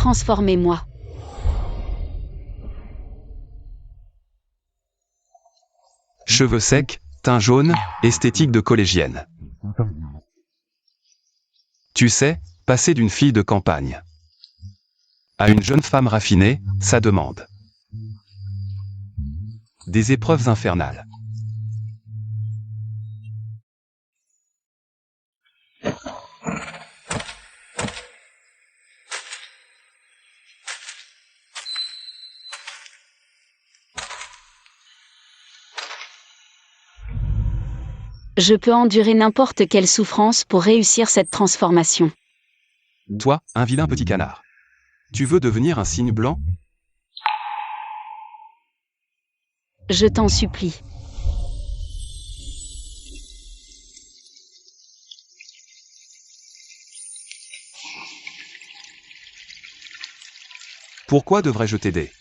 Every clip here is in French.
Transformez-moi. Cheveux secs, teint jaune, esthétique de collégienne. Tu sais, passer d'une fille de campagne à une jeune femme raffinée, ça demande des épreuves infernales. Je peux endurer n'importe quelle souffrance pour réussir cette transformation. Toi, un vilain petit canard. Tu veux devenir un cygne blanc? Je t'en supplie. Pourquoi devrais-je t'aider?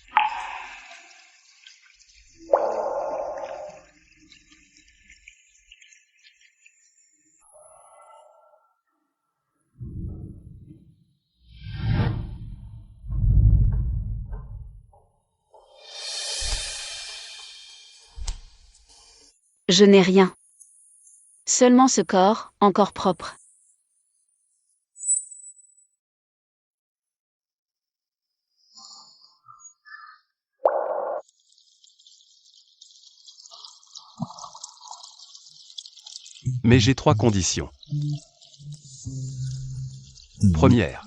Je n'ai rien. Seulement ce corps, encore propre. Mais j'ai 3 conditions. Première,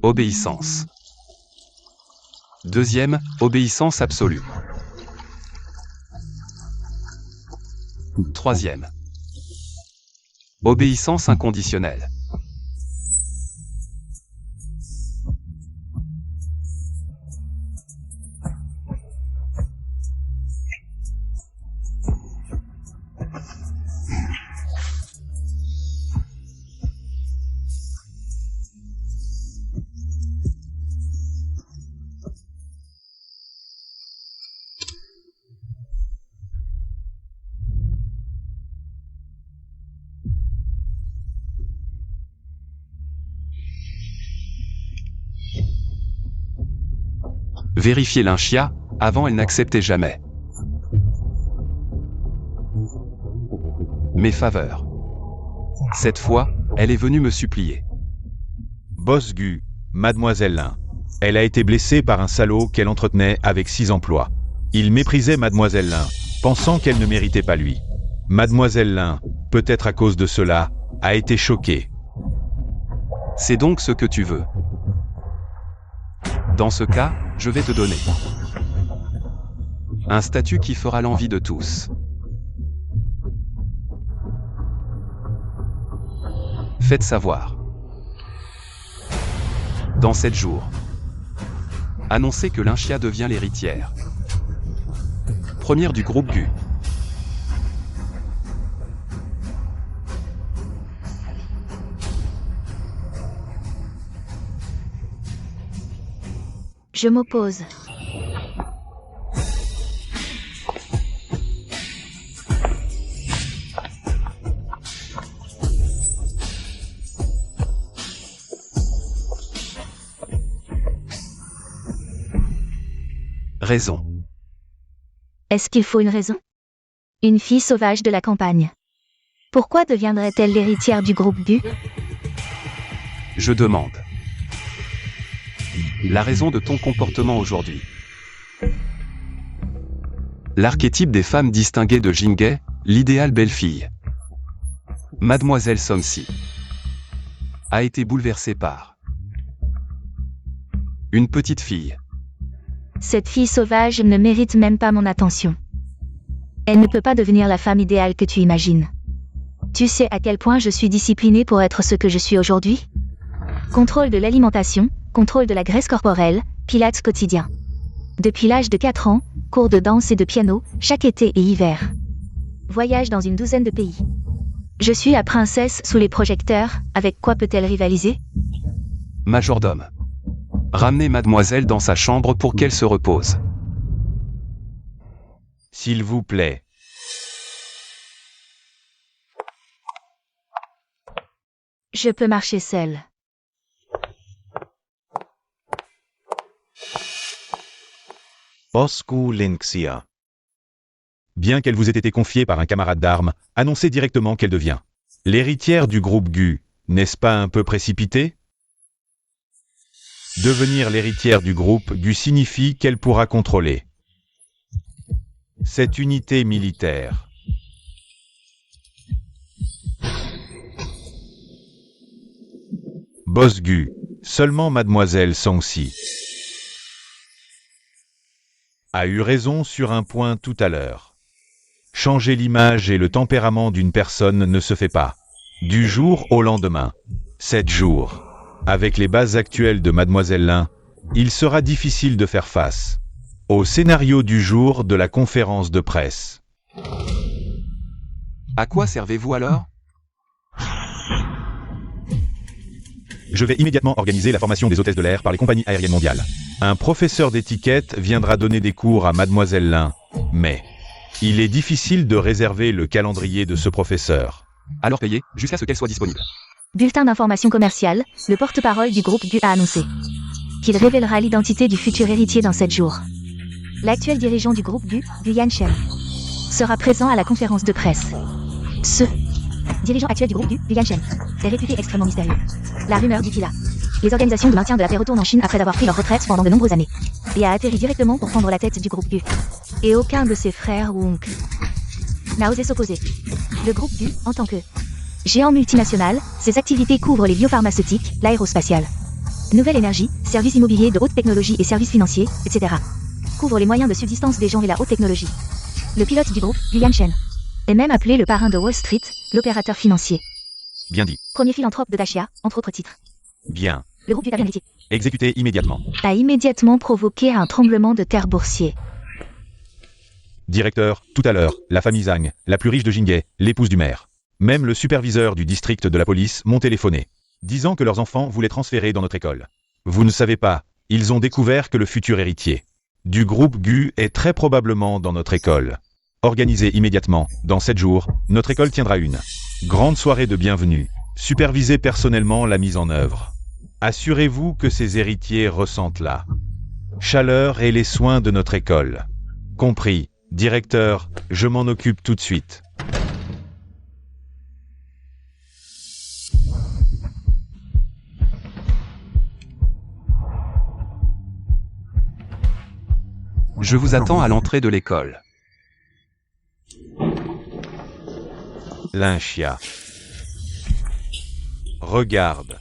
obéissance. Deuxième, obéissance absolue. Troisième, obéissance inconditionnelle. Vérifier l'Inchia, avant elle n'acceptait jamais mes faveurs. Cette fois, elle est venue me supplier. Boss Gu, Mademoiselle Lin. Elle a été blessée par un salaud qu'elle entretenait avec 6 emplois. Il méprisait Mademoiselle Lin, pensant qu'elle ne méritait pas lui. Mademoiselle Lin, peut-être à cause de cela, a été choquée. C'est donc ce que tu veux. Dans ce cas, je vais te donner un statut qui fera l'envie de tous. Faites savoir. Dans 7 jours. Annoncez que l'Inchia devient l'héritière première du groupe Gu. Je m'oppose. Raison. Est-ce qu'il faut une raison? Une fille sauvage de la campagne. Pourquoi deviendrait-elle l'héritière du groupe Gu? Je demande la raison de ton comportement aujourd'hui. L'archétype des femmes distinguées de Jinghe, l'idéal belle-fille. Mademoiselle Somsi a été bouleversée par une petite fille. Cette fille sauvage ne mérite même pas mon attention. Elle ne peut pas devenir la femme idéale que tu imagines. Tu sais à quel point je suis disciplinée pour être ce que je suis aujourd'hui? Contrôle de l'alimentation, contrôle de la graisse corporelle, pilates quotidien. Depuis l'âge de 4 ans, cours de danse et de piano, chaque été et hiver. Voyage dans une 12aine de pays. Je suis la princesse sous les projecteurs, avec quoi peut-elle rivaliser? Majordome. Ramenez mademoiselle dans sa chambre pour qu'elle se repose. S'il vous plaît. Je peux marcher seule. Bosku Linxia. Bien qu'elle vous ait été confiée par un camarade d'armes, annoncez directement qu'elle devient l'héritière du groupe Gu. N'est-ce pas un peu précipité? Devenir l'héritière du groupe Gu signifie qu'elle pourra contrôler cette unité militaire. Boss Gu, seulement mademoiselle Songsi a eu raison sur un point tout à l'heure. Changer l'image et le tempérament d'une personne ne se fait pas du jour au lendemain. 7 jours. Avec les bases actuelles de Mademoiselle Lin, il sera difficile de faire face au scénario du jour de la conférence de presse. À quoi servez-vous alors? Je vais immédiatement organiser la formation des hôtesses de l'air par les compagnies aériennes mondiales. Un professeur d'étiquette viendra donner des cours à Mademoiselle Lin, mais il est difficile de réserver le calendrier de ce professeur. Alors payez, jusqu'à ce qu'elle soit disponible. Bulletin d'information commerciale, le porte-parole du groupe Gu a annoncé qu'il révélera l'identité du futur héritier dans 7 jours. L'actuel dirigeant du groupe Gu, Yan Shen, sera présent à la conférence de presse. Ce dirigeant actuel du groupe Gu, Yan Shen, est réputé extrêmement mystérieux. La rumeur dit qu'il a les organisations de maintien de la paix retournent en Chine après avoir pris leur retraite pendant de nombreuses années, et a atterri directement pour prendre la tête du groupe Gu. Et aucun de ses frères ou oncles n'a osé s'opposer. Le groupe Gu, en tant que géant multinational, ses activités couvrent les biopharmaceutiques, l'aérospatiale, nouvelle énergie, services immobiliers de haute technologie et services financiers, etc. Couvre les moyens de subsistance des gens et la haute technologie. Le pilote du groupe, Yan Shen, est même appelé le parrain de Wall Street, l'opérateur financier. Bien dit. Premier philanthrope de Dacia, entre autres titres. Bien. Le groupe du Tavernier Exécutez immédiatement. a immédiatement provoqué un tremblement de terre boursier. Directeur, tout à l'heure, la famille Zhang, la plus riche de Jinghe, l'épouse du maire. Même le superviseur du district de la police m'ont téléphoné, disant que leurs enfants voulaient transférer dans notre école. Vous ne savez pas, ils ont découvert que le futur héritier du groupe Gu est très probablement dans notre école. Organisez immédiatement, dans 7 jours, notre école tiendra une grande soirée de bienvenue. Supervisez personnellement la mise en œuvre. Assurez-vous que ces héritiers ressentent la chaleur et les soins de notre école. Compris, directeur, je m'en occupe tout de suite. Je vous attends à l'entrée de l'école. Linxia. Regarde.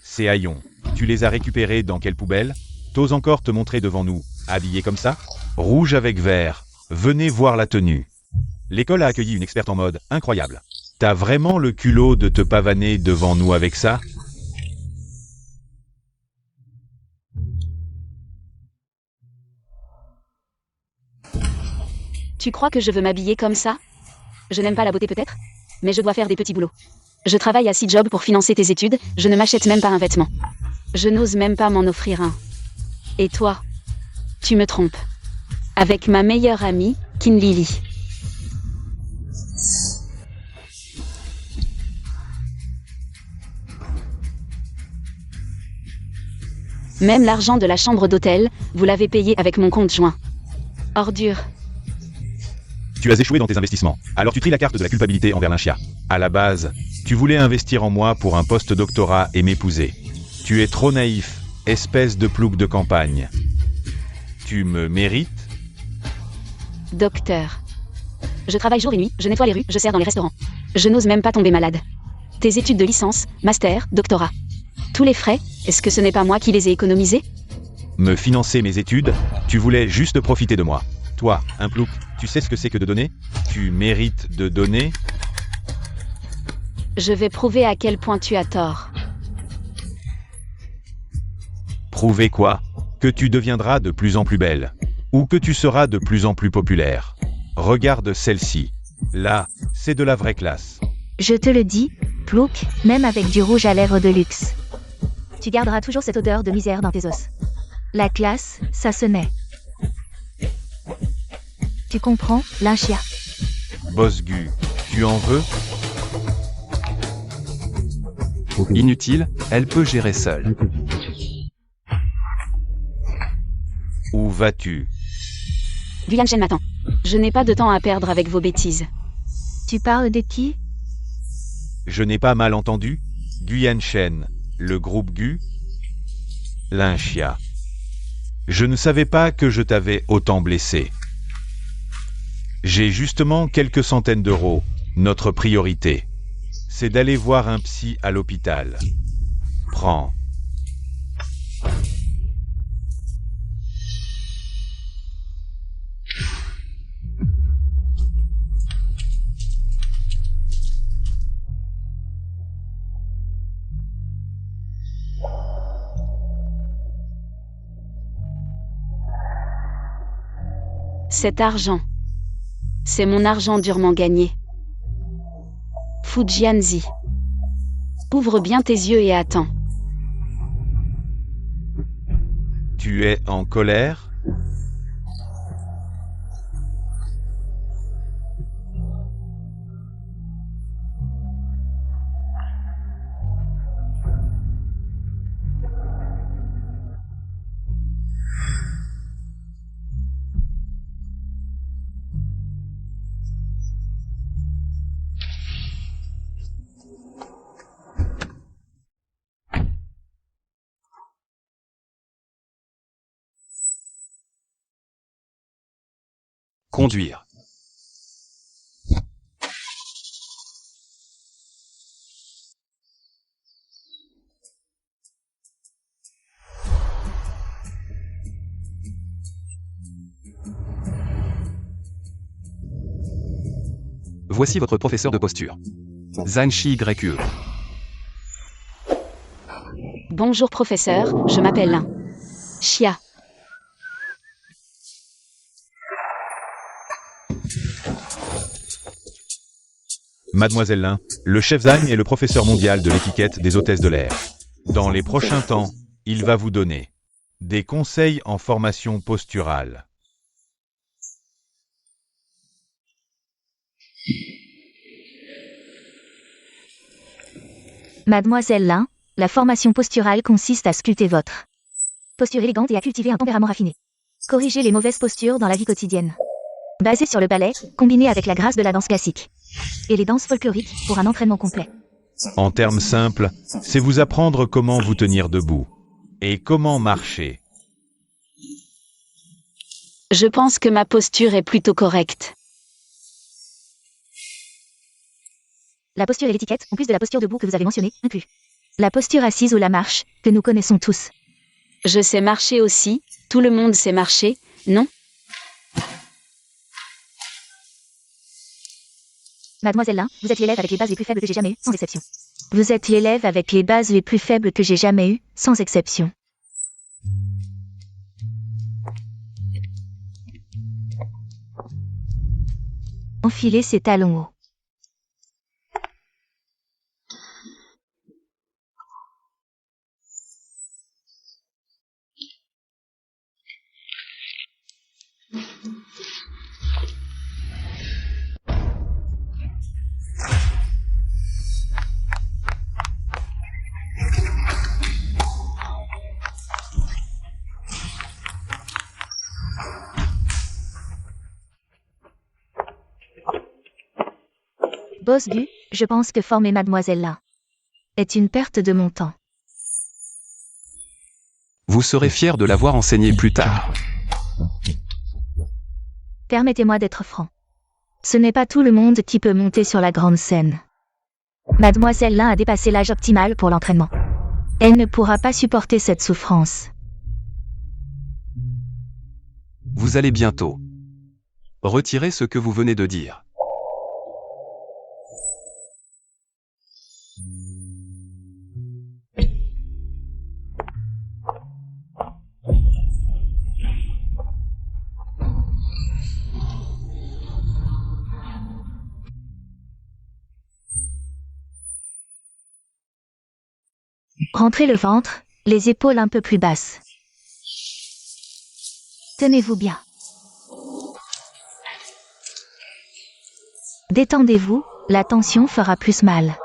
Ces haillons, tu les as récupérés dans quelle poubelle? T'oses encore te montrer devant nous, habillé comme ça? Rouge avec vert, venez voir la tenue. L'école a accueilli une experte en mode incroyable. T'as vraiment le culot de te pavaner devant nous avec ça? Tu crois que je veux m'habiller comme ça? Je n'aime pas la beauté peut-être, mais je dois faire des petits boulots. Je travaille à 6 jobs pour financer tes études, je ne m'achète même pas un vêtement. Je n'ose même pas m'en offrir un. Et toi? Tu me trompes. Avec ma meilleure amie, Qin Lili. Même l'argent de la chambre d'hôtel, vous l'avez payé avec mon compte joint. Ordure. Tu as échoué dans tes investissements, alors tu tries la carte de la culpabilité envers Linxia. À la base, tu voulais investir en moi pour un post-doctorat et m'épouser. Tu es trop naïf, espèce de plouc de campagne. Tu me mérites? Docteur. Je travaille jour et nuit, je nettoie les rues, je sers dans les restaurants. Je n'ose même pas tomber malade. Tes études de licence, master, doctorat. Tous les frais, est-ce que ce n'est pas moi qui les ai économisés? Me financer mes études? Tu voulais juste profiter de moi. Toi, un plouc, tu sais ce que c'est que de donner? Tu mérites de donner? Je vais prouver à quel point tu as tort. Prouver quoi? Que tu deviendras de plus en plus belle. Ou que tu seras de plus en plus populaire. Regarde celle-ci. Là, c'est de la vraie classe. Je te le dis, plouc, même avec du rouge à lèvres de luxe. Tu garderas toujours cette odeur de misère dans tes os. La classe, ça se naît. Tu comprends, Linxia? Boss Gu, tu en veux? Inutile, elle peut gérer seule. Où vas-tu? Guyane Shen m'attend. Je n'ai pas de temps à perdre avec vos bêtises. Tu parles de qui? Je n'ai pas mal entendu? Guyane Shen, le groupe Gu? Linchia. Je ne savais pas que je t'avais autant blessé. J'ai justement quelques centaines d'euros. Notre priorité, c'est d'aller voir un psy à l'hôpital. Prends. Cet argent. C'est mon argent durement gagné. Fujianzi. Ouvre bien tes yeux et attends. Tu es en colère? Conduire. Voici votre professeur de posture. Zanshi YE. Bonjour professeur, je m'appelle Lin. Chia. Mademoiselle Lin, le chef Zhang est le professeur mondial de l'étiquette des hôtesses de l'air. Dans les prochains temps, il va vous donner des conseils en formation posturale. Mademoiselle Lin, la formation posturale consiste à sculpter votre posture élégante et à cultiver un tempérament raffiné. Corriger les mauvaises postures dans la vie quotidienne. Basé sur le ballet, combiné avec la grâce de la danse classique. Et les danses folkloriques pour un entraînement complet. En termes simples, c'est vous apprendre comment vous tenir debout et comment marcher. Je pense que ma posture est plutôt correcte. La posture et l'étiquette, en plus de la posture debout que vous avez mentionnée, inclut la posture assise ou la marche, que nous connaissons tous. Je sais marcher aussi, tout le monde sait marcher, non? Mademoiselle Lin, vous êtes l'élève avec les bases les plus faibles que j'ai jamais eues, sans exception. Vous êtes l'élève avec les bases les plus faibles que j'ai jamais eues, sans exception. Enfilez ses talons hauts. Boss Gu, je pense que former Mademoiselle Lin est une perte de mon temps. Vous serez fier de l'avoir enseigné plus tard. Permettez-moi d'être franc. Ce n'est pas tout le monde qui peut monter sur la grande scène. Mademoiselle Lin a dépassé l'âge optimal pour l'entraînement. Elle ne pourra pas supporter cette souffrance. Vous allez bientôt retirer ce que vous venez de dire. Rentrez le ventre, les épaules un peu plus basses. Tenez-vous bien. Détendez-vous, la tension fera plus mal.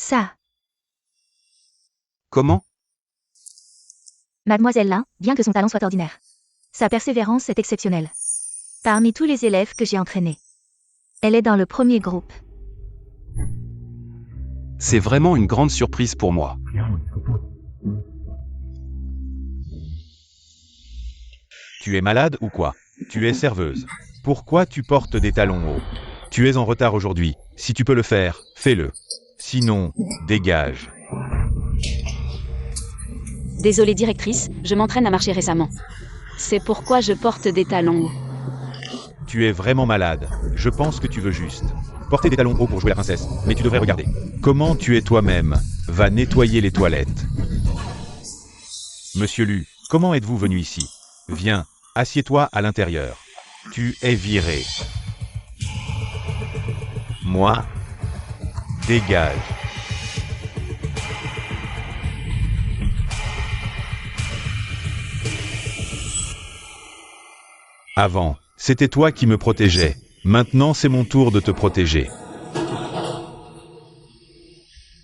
Ça. Comment? Mademoiselle Lin, bien que son talent soit ordinaire, sa persévérance est exceptionnelle. Parmi tous les élèves que j'ai entraînés, elle est dans le premier groupe. C'est vraiment une grande surprise pour moi. Tu es malade ou quoi? Tu es serveuse. Pourquoi tu portes des talons hauts? Tu es en retard aujourd'hui. Si tu peux le faire, fais-le. Sinon, dégage. Désolée directrice, je m'entraîne à marcher récemment. C'est pourquoi je porte des talons hauts. Tu es vraiment malade. Je pense que tu veux juste porter des talons hauts pour jouer la princesse, mais tu devrais regarder. Comment tu es toi-même? Va nettoyer les toilettes. Monsieur Lu, comment êtes-vous venu ici? Viens, assieds-toi à l'intérieur. Tu es viré. Moi? Dégage. Avant, c'était toi qui me protégeais. Maintenant, c'est mon tour de te protéger.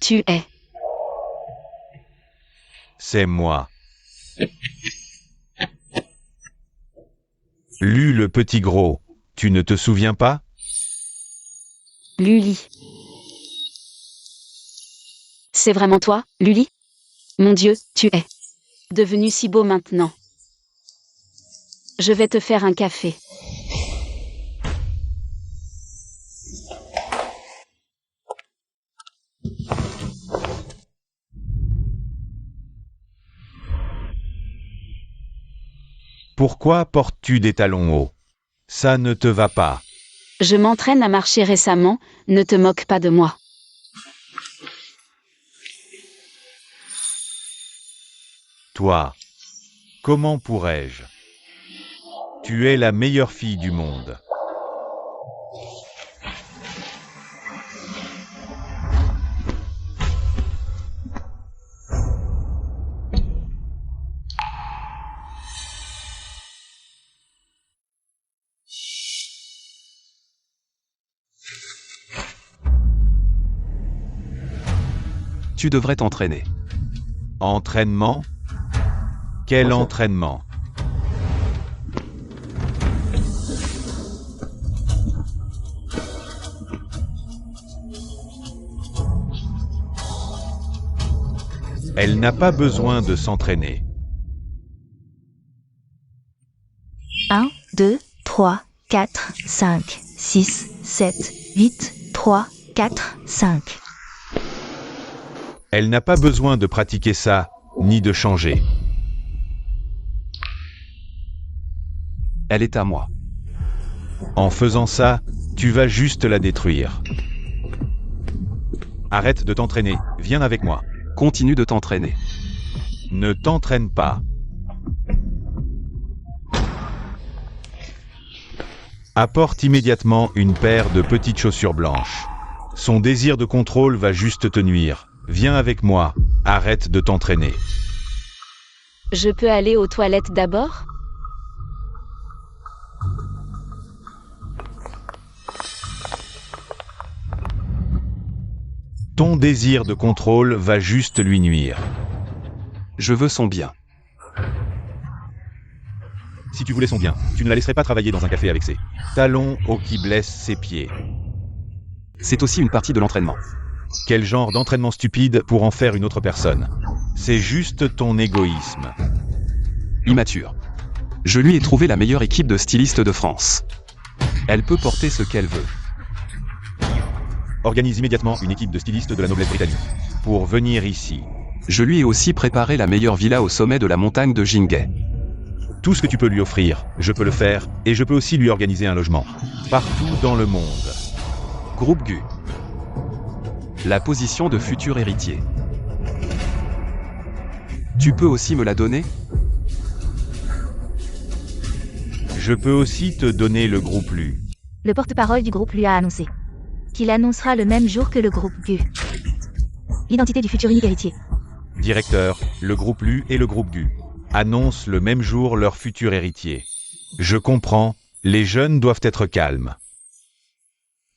Tu es. C'est moi. Lu le petit gros. Tu ne te souviens pas? Luli. C'est vraiment toi, Luli? Mon Dieu, tu es devenu si beau maintenant. Je vais te faire un café. Pourquoi portes-tu des talons hauts? Ça ne te va pas. Je m'entraîne à marcher récemment, ne te moque pas de moi. Toi, comment pourrais-je? Tu es la meilleure fille du monde. Tu devrais t'entraîner. Entraînement? Quel entraînement? Elle n'a pas besoin de s'entraîner. 1, 2, 3, 4, 5, 6, 7, 8, 3, 4, 5. Elle n'a pas besoin de pratiquer ça, ni de changer. Elle est à moi. En faisant ça, tu vas juste la détruire. Arrête de t'entraîner, viens avec moi. Continue de t'entraîner. Ne t'entraîne pas. Apporte immédiatement une paire de petites chaussures blanches. Son désir de contrôle va juste te nuire. Viens avec moi, arrête de t'entraîner. Je peux aller aux toilettes d'abord? Ton désir de contrôle va juste lui nuire. Je veux son bien. Si tu voulais son bien, tu ne la laisserais pas travailler dans un café avec ses talons hauts qui blessent ses pieds. C'est aussi une partie de l'entraînement. Quel genre d'entraînement stupide pour en faire une autre personne? C'est juste ton égoïsme. Immature. Je lui ai trouvé la meilleure équipe de stylistes de France. Elle peut porter ce qu'elle veut. Organise immédiatement une équipe de stylistes de la noblesse britannique pour venir ici. Je lui ai aussi préparé la meilleure villa au sommet de la montagne de Jinghe. Tout ce que tu peux lui offrir, je peux le faire, et je peux aussi lui organiser un logement. Partout dans le monde. Groupe Gu. La position de futur héritier. Tu peux aussi me la donner? Je peux aussi te donner le groupe Lu. Le porte-parole du groupe lui a annoncé qu'il annoncera le même jour que le groupe Gu l'identité du futur unique héritier. Directeur, le groupe Lu et le groupe Gu annoncent le même jour leur futur héritier. Je comprends, les jeunes doivent être calmes.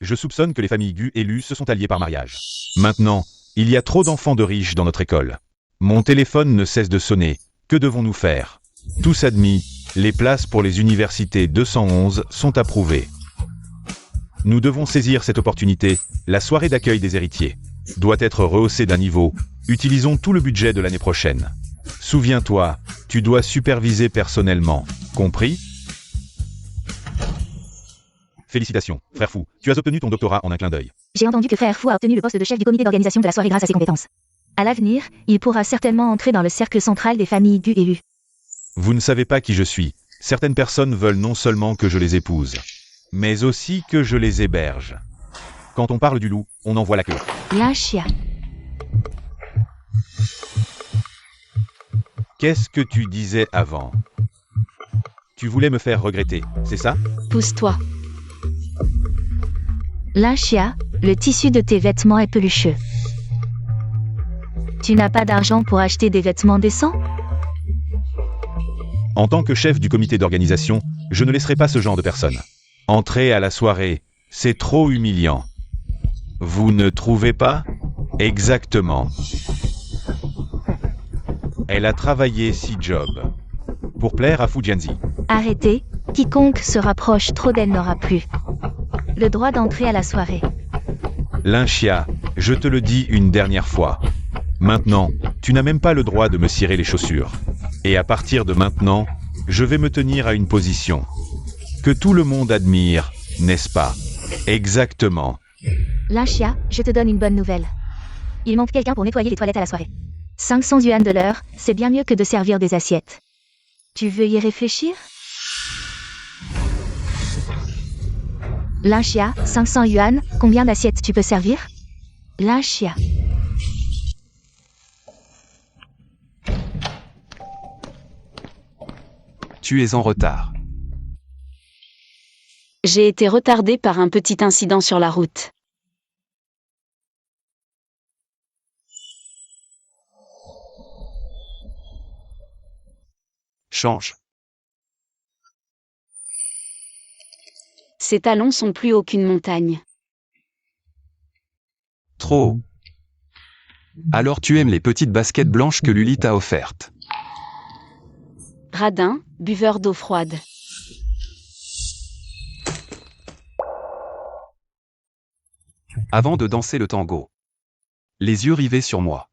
Je soupçonne que les familles Gu et Lu se sont alliées par mariage. Maintenant, Il y a trop d'enfants de riches dans notre école. Mon téléphone ne cesse de sonner. Que devons-nous faire? Tous admis, les places pour les universités 211 sont approuvées. Nous devons saisir cette opportunité. La soirée d'accueil des héritiers doit être rehaussée d'un niveau. Utilisons tout le budget de l'année prochaine. Souviens-toi, tu dois superviser personnellement. Compris? Félicitations, frère Fou, tu as obtenu ton doctorat en un clin d'œil. J'ai entendu que Frère Fou a obtenu le poste de chef du comité d'organisation de la soirée grâce à ses compétences. À l'avenir, il pourra certainement entrer dans le cercle central des familles du et U. Vous ne savez pas qui je suis. Certaines personnes veulent non seulement que je les épouse, mais aussi que je les héberge. Quand on parle du loup, on en voit la queue. Lâchia. Qu'est-ce que tu disais avant? Tu voulais me faire regretter, c'est ça? Pousse-toi. Lâchia, le tissu de tes vêtements est pelucheux. Tu n'as pas d'argent pour acheter des vêtements décents? En tant que chef du comité d'organisation, je ne laisserai pas ce genre de personnes entrer à la soirée. C'est trop humiliant. Vous ne trouvez pas? Exactement. Elle a travaillé 6 jobs pour plaire à Fujianzi. Arrêtez, quiconque se rapproche trop d'elle n'aura plus le droit d'entrer à la soirée. Lynchia, je te le dis une dernière fois. Maintenant, tu n'as même pas le droit de me cirer les chaussures. Et à partir de maintenant, je vais me tenir à une position que tout le monde admire, n'est-ce pas? Exactement. Lâchia, je te donne une bonne nouvelle. Il manque quelqu'un pour nettoyer les toilettes à la soirée. 500 yuan de l'heure, c'est bien mieux que de servir des assiettes. Tu veux y réfléchir? Lâchia, 500 yuan, combien d'assiettes tu peux servir? Lâchia. Tu es en retard. J'ai été retardé par un petit incident sur la route. Change. Ces talons sont plus hauts qu'une montagne. Trop haut. Alors tu aimes les petites baskets blanches que Luli t'a offertes. Radin, buveur d'eau froide. Avant de danser le tango. Les yeux rivés sur moi.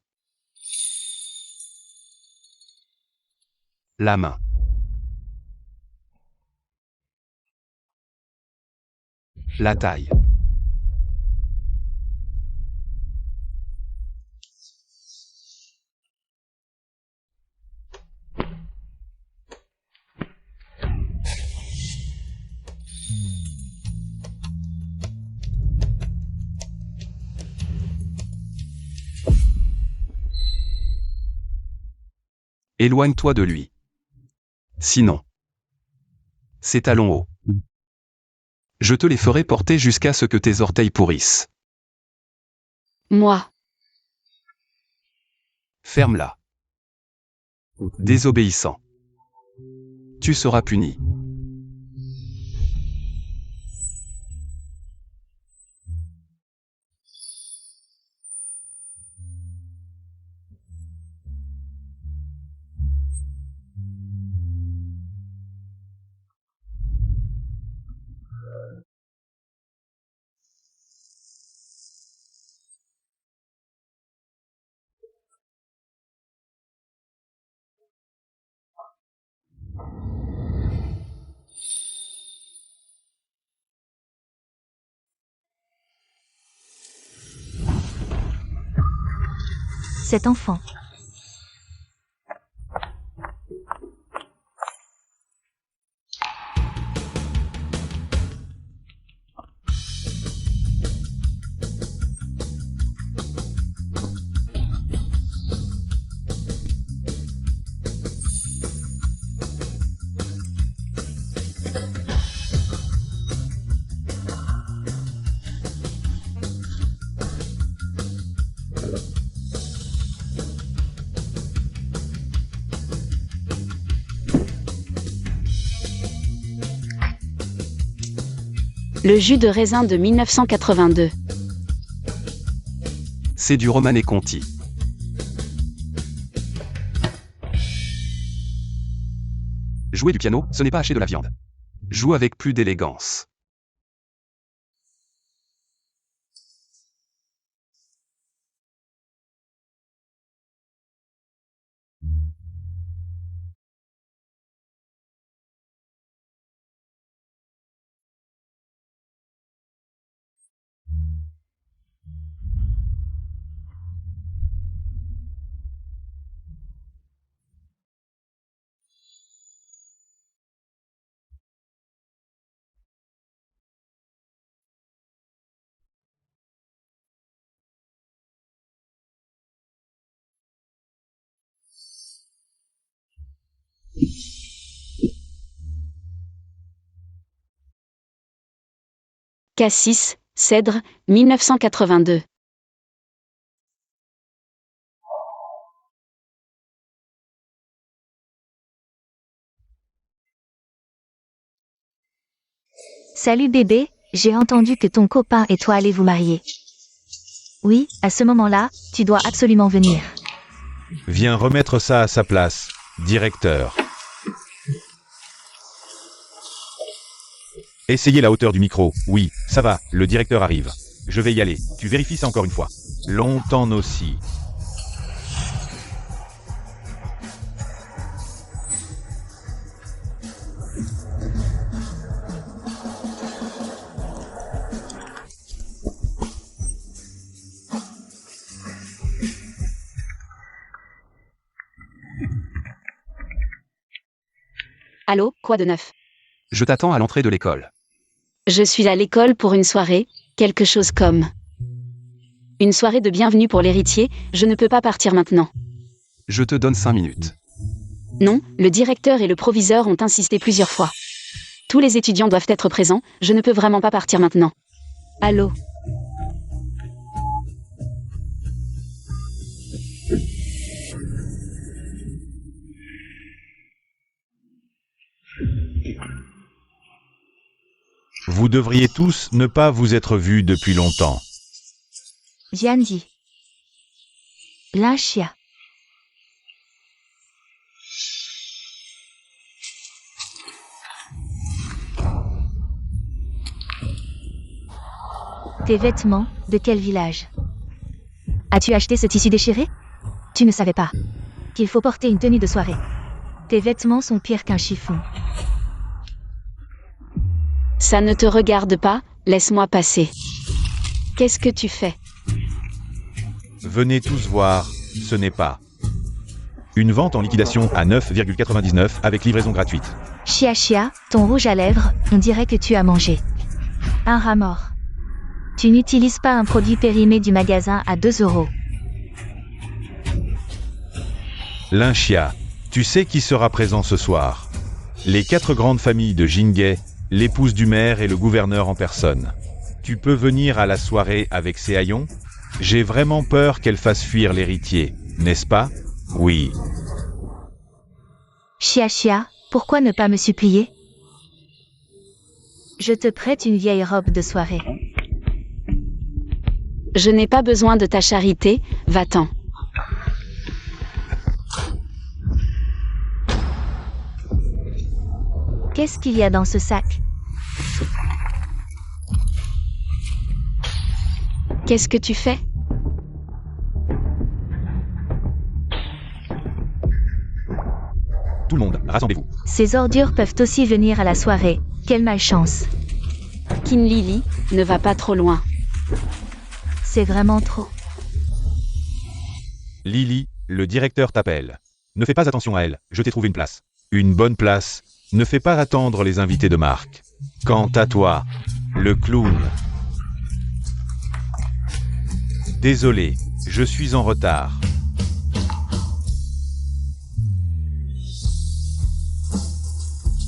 La main. La taille. Éloigne-toi de lui. Sinon, ces talons hauts. Je te les ferai porter jusqu'à ce que tes orteils pourrissent. Moi. Ferme-la. Désobéissant. Tu seras puni. Cet enfant. Le jus de raisin de 1982. C'est du Romané Conti. Jouer du piano, ce n'est pas hacher de la viande. Joue avec plus d'élégance. Cassis, Cèdre, 1982. Salut bébé, j'ai entendu que ton copain et toi allez vous marier. Oui, à ce moment-là, tu dois absolument venir. Viens remettre ça à sa place, directeur. Essayez la hauteur du micro. Oui, ça va, le directeur arrive. Je vais y aller. Tu vérifies ça encore une fois. Longtemps aussi. Allô, quoi de neuf? Je t'attends à l'entrée de l'école. Je suis à l'école pour une soirée, quelque chose comme... Une soirée de bienvenue pour l'héritier, je ne peux pas partir maintenant. Je te donne 5 minutes. Non, le directeur et le proviseur ont insisté plusieurs fois. Tous les étudiants doivent être présents, je ne peux vraiment pas partir maintenant. Allô? Vous devriez tous ne pas vous être vus depuis longtemps. Gianni. Lynchia. Tes vêtements, de quel village? As-tu acheté ce tissu déchiré? Tu ne savais pas qu'il faut porter une tenue de soirée. Tes vêtements sont pires qu'un chiffon. Ça ne te regarde pas, laisse-moi passer. Qu'est-ce que tu fais? Venez tous voir, ce n'est pas. Une vente en liquidation à 9,99 avec livraison gratuite. Chia Chia, ton rouge à lèvres, on dirait que tu as mangé un rat mort. Tu n'utilises pas un produit périmé du magasin à 2 €. Lynchia, tu sais qui sera présent ce soir? Les 4 grandes familles de Jingay, l'épouse du maire et le gouverneur en personne. Tu peux venir à la soirée avec ces haillons? J'ai vraiment peur qu'elle fasse fuir l'héritier, n'est-ce pas? Oui. Chia Chia, pourquoi ne pas me supplier? Je te prête une vieille robe de soirée. Je n'ai pas besoin de ta charité, va-t'en. Qu'est-ce qu'il y a dans ce sac? Qu'est-ce que tu fais? Tout le monde, rassemblez-vous. Ces ordures peuvent aussi venir à la soirée. Quelle malchance. Kin Lily, ne va pas trop loin. C'est vraiment trop. Lily, le directeur t'appelle. Ne fais pas attention à elle, je t'ai trouvé une place. Une bonne place. Ne fais pas attendre les invités de marque. Quant à toi, le clown. Désolé, je suis en retard.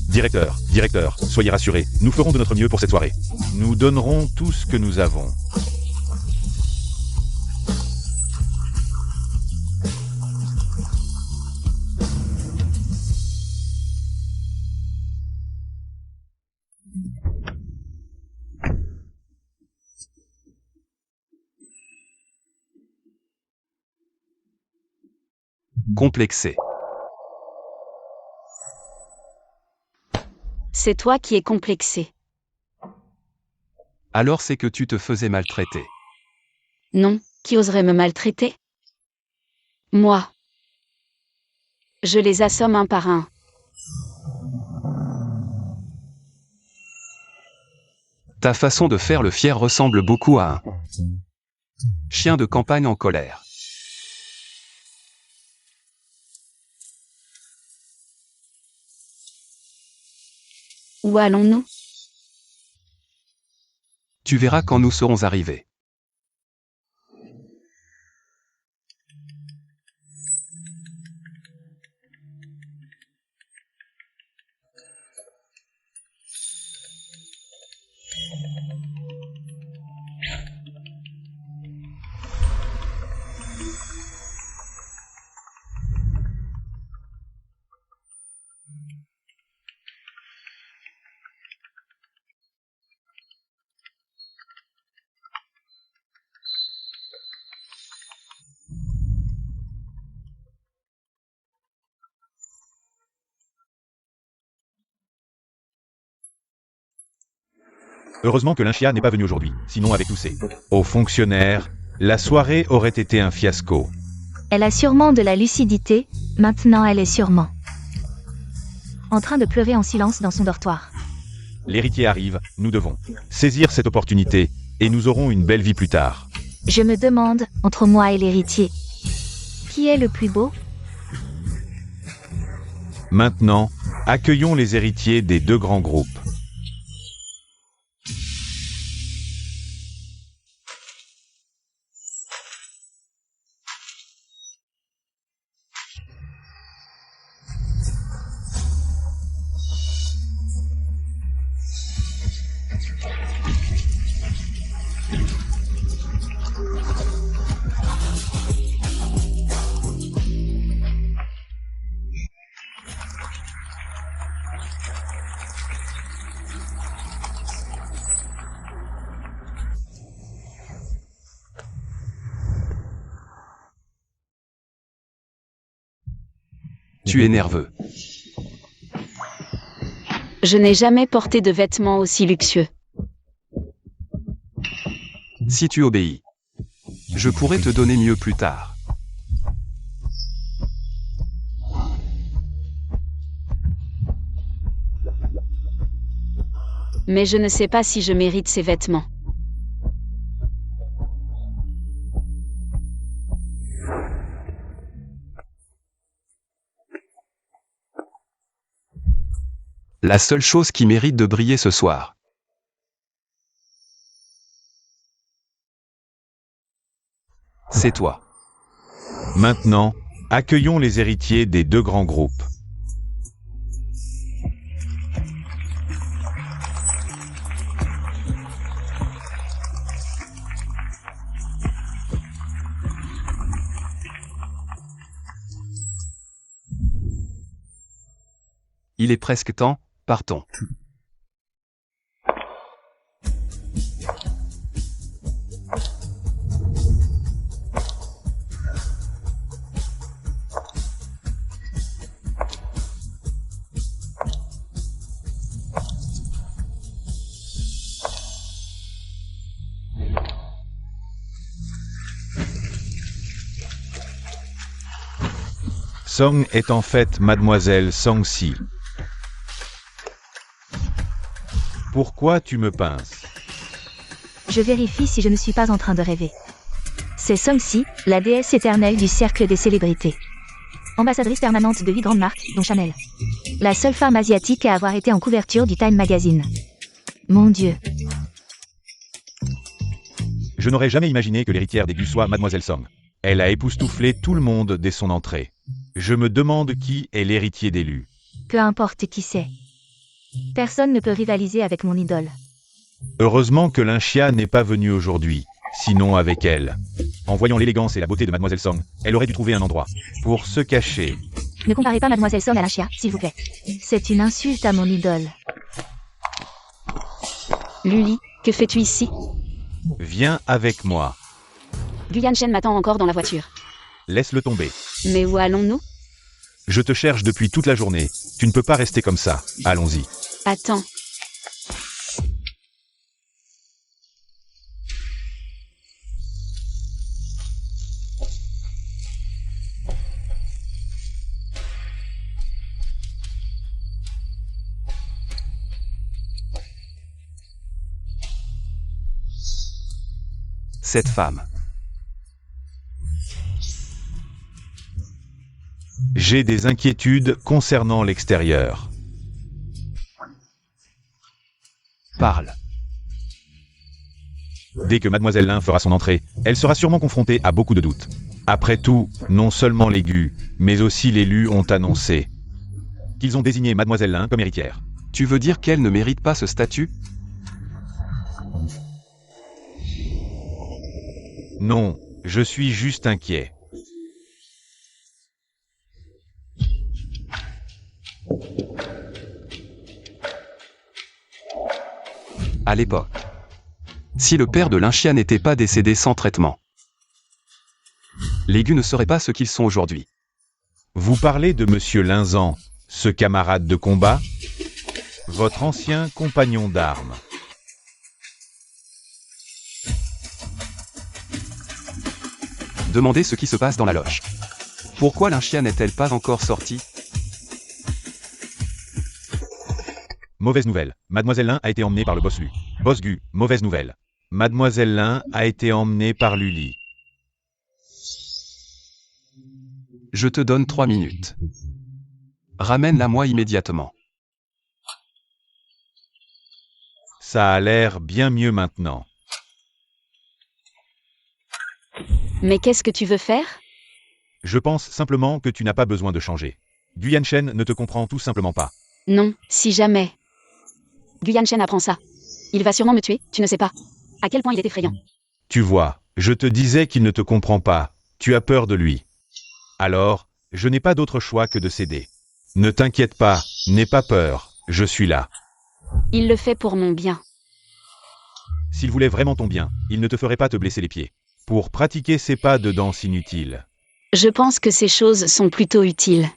Directeur, soyez rassurés, nous ferons de notre mieux pour cette soirée. Nous donnerons tout ce que nous avons. Complexé. C'est toi qui es complexé. Alors c'est que tu te faisais maltraiter. Non, qui oserait me maltraiter? Moi. Je les assomme un par un. Ta façon de faire le fier ressemble beaucoup à un chien de campagne en colère. Où allons-nous? Tu verras quand nous serons arrivés. Heureusement que Lynchia n'est pas venu aujourd'hui, sinon avec tous ces hauts fonctionnaires, la soirée aurait été un fiasco. Elle a sûrement de la lucidité, maintenant elle est sûrement en train de pleurer en silence dans son dortoir. L'héritier arrive, nous devons saisir cette opportunité, et nous aurons une belle vie plus tard. Je me demande, entre moi et l'héritier, qui est le plus beau? Maintenant, accueillons les héritiers des deux grands groupes. Tu es nerveux. Je n'ai jamais porté de vêtements aussi luxueux. Si tu obéis, je pourrais te donner mieux plus tard. Mais je ne sais pas si je mérite ces vêtements. La seule chose qui mérite de briller ce soir, c'est toi. Maintenant, accueillons les héritiers des deux grands groupes. Il est presque temps, partons. Song est en fait Mademoiselle Song-si. Pourquoi tu me pinces? Je vérifie si je ne suis pas en train de rêver. C'est Song-si, la déesse éternelle du cercle des célébrités. Ambassadrice permanente de 8 grandes marques, dont Chanel. La seule femme asiatique à avoir été en couverture du Time Magazine. Mon Dieu. Je n'aurais jamais imaginé que l'héritière des Gu soit Mademoiselle Song. Elle a époustouflé tout le monde dès son entrée. Je me demande qui est l'héritier d'élu. Peu importe qui c'est. Personne ne peut rivaliser avec mon idole. Heureusement que Lynchia n'est pas venue aujourd'hui, sinon avec elle. En voyant l'élégance et la beauté de Mademoiselle Song, elle aurait dû trouver un endroit pour se cacher. Ne comparez pas Mademoiselle Song à Lynchia, s'il vous plaît. C'est une insulte à mon idole. Luli, que fais-tu ici? Viens avec moi. Guyan Shen m'attend encore dans la voiture. Laisse-le tomber. Mais où allons-nous? Je te cherche depuis toute la journée. Tu ne peux pas rester comme ça. Allons-y. Attends. Cette femme. J'ai des inquiétudes concernant l'extérieur. Parle. Dès que Mademoiselle Lin fera son entrée, elle sera sûrement confrontée à beaucoup de doutes. Après tout, non seulement les Gu, mais aussi les Lu ont annoncé qu'ils ont désigné Mademoiselle Lin comme héritière. Tu veux dire qu'elle ne mérite pas ce statut? Non, je suis juste inquiet. À l'époque. Si le père de Linxia n'était pas décédé sans traitement, les Gu ne seraient pas ce qu'ils sont aujourd'hui. Vous parlez de Monsieur Linzan, ce camarade de combat? Votre ancien compagnon d'armes. Demandez ce qui se passe dans la loge. Pourquoi Linxia n'est-elle pas encore sortie? Mauvaise nouvelle. Mademoiselle Lin a été emmenée par le boss Lu. Boss Gu, mauvaise nouvelle. Mademoiselle Lin a été emmenée par Luli. Je te donne 3 minutes. Ramène-la-moi immédiatement. Ça a l'air bien mieux maintenant. Mais qu'est-ce que tu veux faire? Je pense simplement que tu n'as pas besoin de changer. Gu Yanshen ne te comprend tout simplement pas. Non, si jamais. Gu Yanshen apprend ça. Il va sûrement me tuer, tu ne sais pas. À quel point il est effrayant. Tu vois, je te disais qu'il ne te comprend pas. Tu as peur de lui. Alors, je n'ai pas d'autre choix que de céder. Ne t'inquiète pas, n'aie pas peur, je suis là. Il le fait pour mon bien. S'il voulait vraiment ton bien, il ne te ferait pas te blesser les pieds. Pour pratiquer ces pas de danse inutiles. Je pense que ces choses sont plutôt utiles.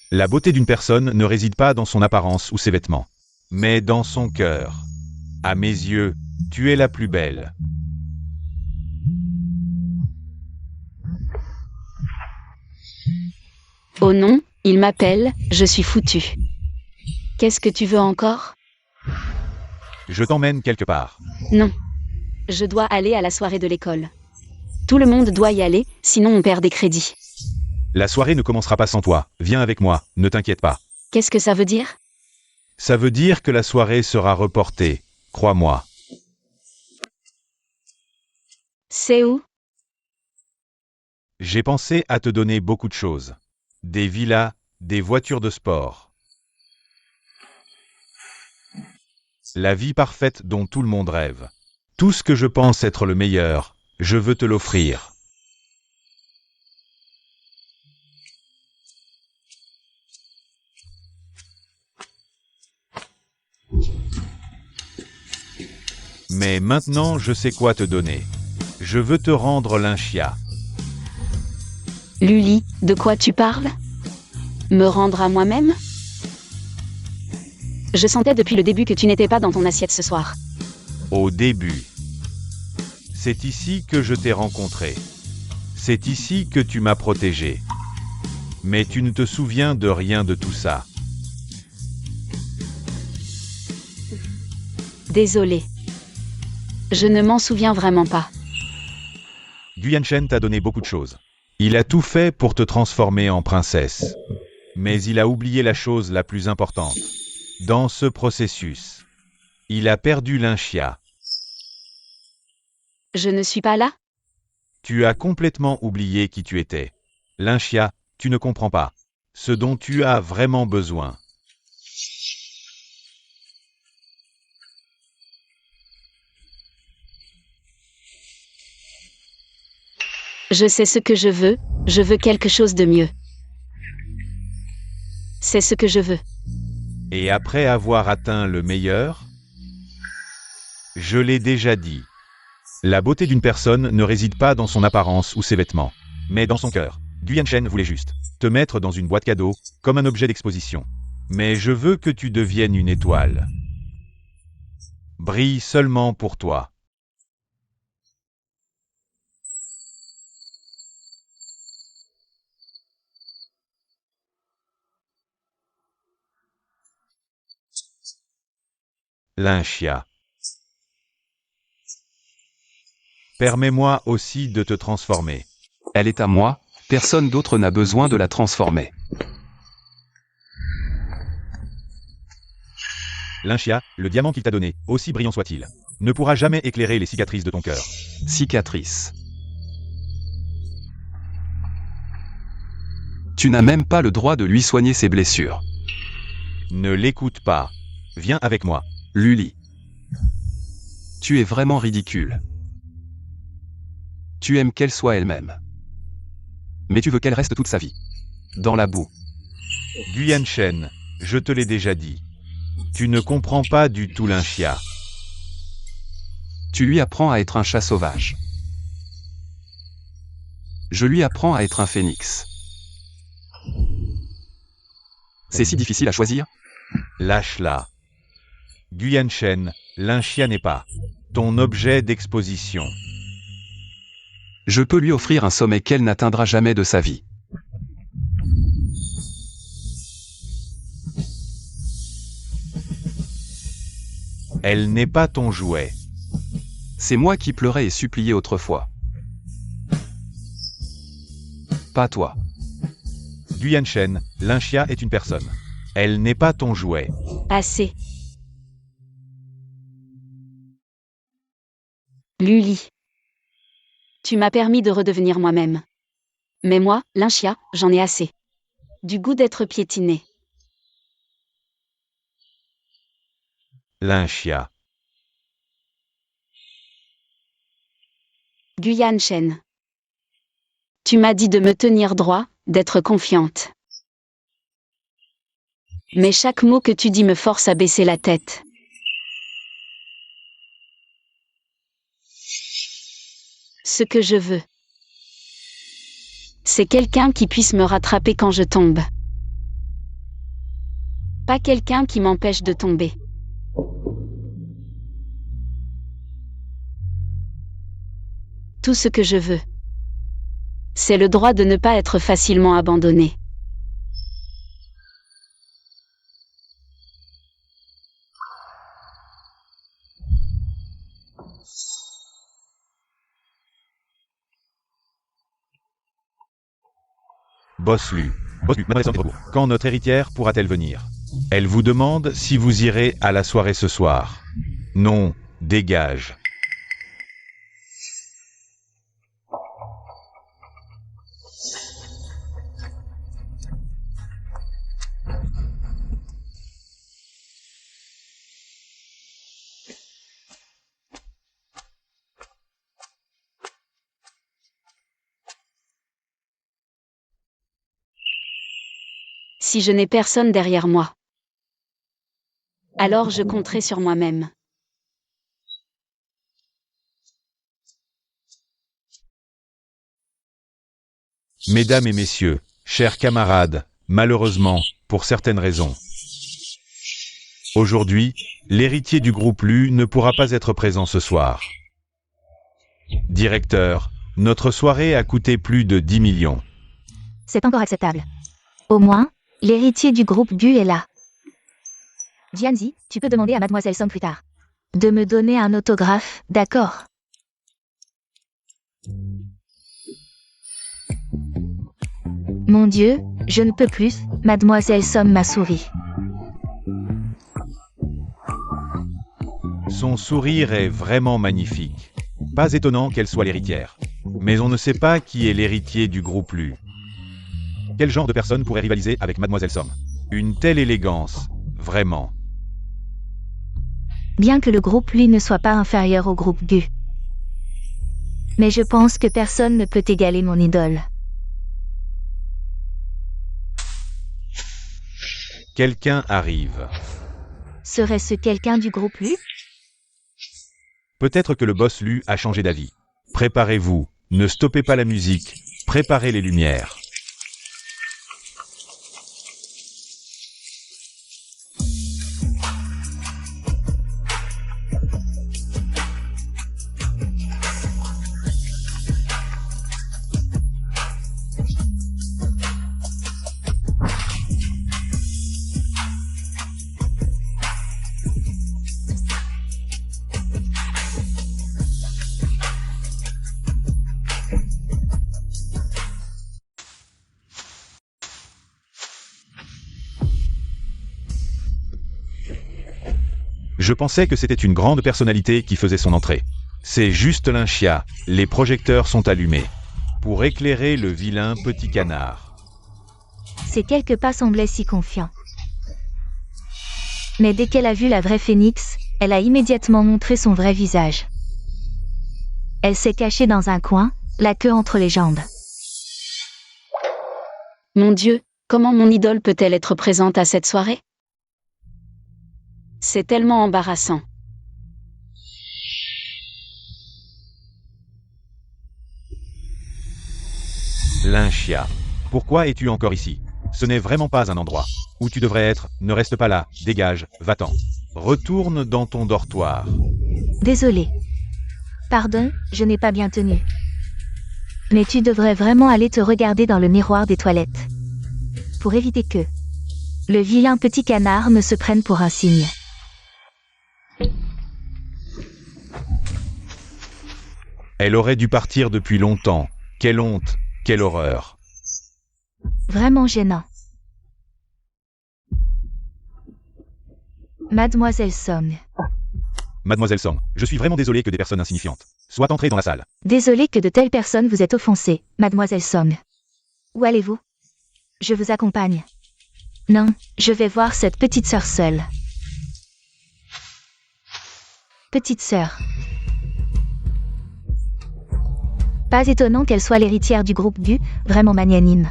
La beauté d'une personne ne réside pas dans son apparence ou ses vêtements, mais dans son cœur. À mes yeux, tu es la plus belle. Oh non, il m'appelle, je suis foutu. Qu'est-ce que tu veux encore? Je t'emmène quelque part. Non. Je dois aller à la soirée de l'école. Tout le monde doit y aller, sinon on perd des crédits. La soirée ne commencera pas sans toi. Viens avec moi, ne t'inquiète pas. Qu'est-ce que ça veut dire? Ça veut dire que la soirée sera reportée. Crois-moi. C'est où? J'ai pensé à te donner beaucoup de choses. Des villas, des voitures de sport. La vie parfaite dont tout le monde rêve. Tout ce que je pense être le meilleur, je veux te l'offrir. Mais maintenant, je sais quoi te donner. Je veux te rendre Linxia. Luli, de quoi tu parles? Me rendre à moi-même? Je sentais depuis le début que tu n'étais pas dans ton assiette ce soir. Au début. C'est ici que je t'ai rencontré. C'est ici que tu m'as protégé. Mais tu ne te souviens de rien de tout ça. Désolée. Je ne m'en souviens vraiment pas. Gu Yanshen t'a donné beaucoup de choses. Il a tout fait pour te transformer en princesse. Mais il a oublié la chose la plus importante. Dans ce processus, il a perdu Linxia. Je ne suis pas là? Tu as complètement oublié qui tu étais. Linxia, tu ne comprends pas. Ce dont tu as vraiment besoin. Je sais ce que je veux quelque chose de mieux. C'est ce que je veux. Et après avoir atteint le meilleur, je l'ai déjà dit. La beauté d'une personne ne réside pas dans son apparence ou ses vêtements, Mais dans son cœur, Gu Yanshen voulait juste te mettre dans une boîte cadeau, comme un objet d'exposition. Mais je veux que tu deviennes une étoile. Brille seulement pour toi. Lynchia. Permets-moi aussi de te transformer. Elle est à moi, personne d'autre n'a besoin de la transformer. Lynchia, le diamant qu'il t'a donné, aussi brillant soit-il, ne pourra jamais éclairer les cicatrices de ton cœur. Cicatrice. Tu n'as même pas le droit de lui soigner ses blessures. Ne l'écoute pas. Viens avec moi. Luli. Tu es vraiment ridicule. Tu aimes qu'elle soit elle-même. Mais tu veux qu'elle reste toute sa vie dans la boue. Gu Yanshen, je te l'ai déjà dit. Tu ne comprends pas du tout Lynchia. Tu lui apprends à être un chat sauvage. Je lui apprends à être un phénix. C'est si difficile à choisir. Lâche-la. Gu Yanshen, Lynchia n'est pas ton objet d'exposition. Je peux lui offrir un sommet qu'elle n'atteindra jamais de sa vie. Elle n'est pas ton jouet. C'est moi qui pleurais et suppliais autrefois. Pas toi. Gu Yanshen, Lynchia est une personne. Elle n'est pas ton jouet. Assez. Luli. Tu m'as permis de redevenir moi-même. Mais moi, Lynchia, j'en ai assez. Du goût d'être piétiné. Lynchia. Gu Yanshen. Tu m'as dit de me tenir droit, d'être confiante. Mais chaque mot que tu dis me force à baisser la tête. Ce que je veux, c'est quelqu'un qui puisse me rattraper quand je tombe. Pas quelqu'un qui m'empêche de tomber. Tout ce que je veux, c'est le droit de ne pas être facilement abandonné. Boss Lu, Mademoiselle Sandra, quand notre héritière pourra-t-elle venir? Elle vous demande si vous irez à la soirée ce soir. Non, dégage. Si je n'ai personne derrière moi, alors je compterai sur moi-même. Mesdames et messieurs, chers camarades, malheureusement, pour certaines raisons, aujourd'hui, l'héritier du groupe Lu ne pourra pas être présent ce soir. Directeur, notre soirée a coûté plus de 10 millions. C'est encore acceptable. Au moins, l'héritier du groupe Gu est là. Jianzi, tu peux demander à Mademoiselle Song plus tard de me donner un autographe, d'accord? Mon Dieu, je ne peux plus, Mademoiselle Song m'a souri. Son sourire est vraiment magnifique. Pas étonnant qu'elle soit l'héritière. Mais on ne sait pas qui est l'héritier du groupe Lu. Quel genre de personne pourrait rivaliser avec Mademoiselle Song? Une telle élégance, vraiment. Bien que le groupe Lu ne soit pas inférieur au groupe Gu. Mais je pense que personne ne peut égaler mon idole. Quelqu'un arrive. Serait-ce quelqu'un du groupe Lu? Peut-être que le boss Lu a changé d'avis. Préparez-vous, ne stoppez pas la musique. Préparez les lumières. Je pensais que c'était une grande personnalité qui faisait son entrée. C'est juste Lynchia, les projecteurs sont allumés. Pour éclairer le vilain petit canard. Ces quelques pas semblaient si confiants. Mais dès qu'elle a vu la vraie Phénix, elle a immédiatement montré son vrai visage. Elle s'est cachée dans un coin, la queue entre les jambes. Mon Dieu, comment mon idole peut-elle être présente à cette soirée? C'est tellement embarrassant. Lynchia, pourquoi es-tu encore ici? Ce n'est vraiment pas un endroit où tu devrais être. Ne reste pas là, dégage, va-t'en. Retourne dans ton dortoir. Désolée. Pardon, je n'ai pas bien tenu. Mais tu devrais vraiment aller te regarder dans le miroir des toilettes. Pour éviter que le vilain petit canard ne se prenne pour un cygne. Elle aurait dû partir depuis longtemps. Quelle honte, quelle horreur. Vraiment gênant. Mademoiselle Song. Mademoiselle Song, je suis vraiment désolé que des personnes insignifiantes soient entrées dans la salle. Désolée que de telles personnes vous aient offensé, Mademoiselle Song. Où allez-vous? Je vous accompagne. Non, je vais voir cette petite sœur seule. Petite sœur. Pas étonnant qu'elle soit l'héritière du groupe Gu, vraiment magnanime.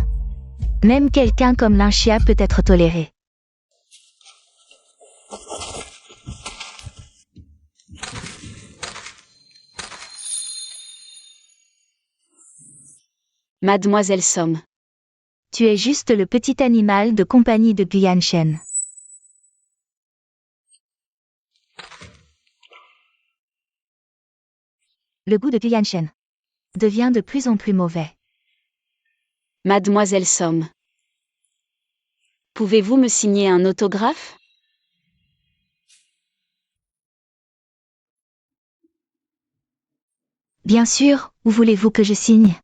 Même quelqu'un comme Lynchia peut être toléré. Mademoiselle Somme. Tu es juste le petit animal de compagnie de Gu Yanshen. Le goût de Gu Yanshen devient de plus en plus mauvais. Mademoiselle Somme. Pouvez-vous me signer un autographe? Bien sûr, où voulez-vous que je signe?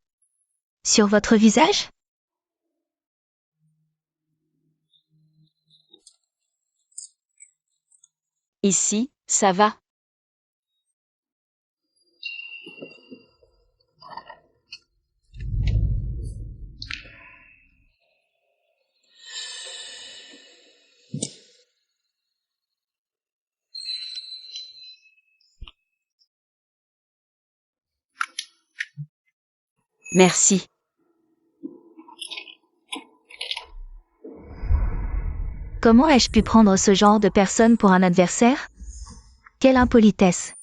Sur votre visage? Ici, ça va. Merci. Comment ai-je pu prendre ce genre de personne pour un adversaire? Quelle impolitesse.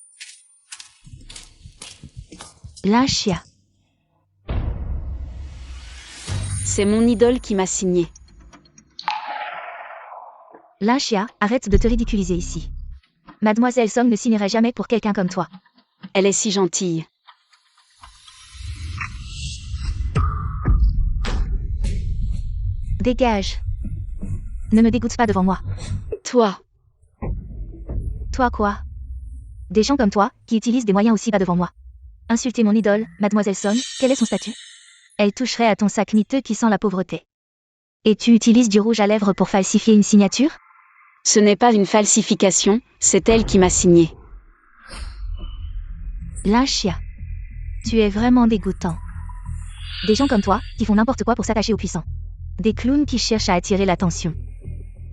Lynchia. C'est mon idole qui m'a signé. Lynchia, arrête de te ridiculiser ici. Mademoiselle Song ne signerait jamais pour quelqu'un comme toi. Elle est si gentille. Dégage. Ne me dégoûte pas devant moi. Toi. Toi quoi? Des gens comme toi, qui utilisent des moyens aussi bas devant moi. Insulter mon idole, Mademoiselle Song, quel est son statut? Elle toucherait à ton sac miteux qui sent la pauvreté. Et tu utilises du rouge à lèvres pour falsifier une signature? Ce n'est pas une falsification, c'est elle qui m'a signé. Lynchia. Tu es vraiment dégoûtant. Des gens comme toi, qui font n'importe quoi pour s'attacher aux puissants. Des clowns qui cherchent à attirer l'attention.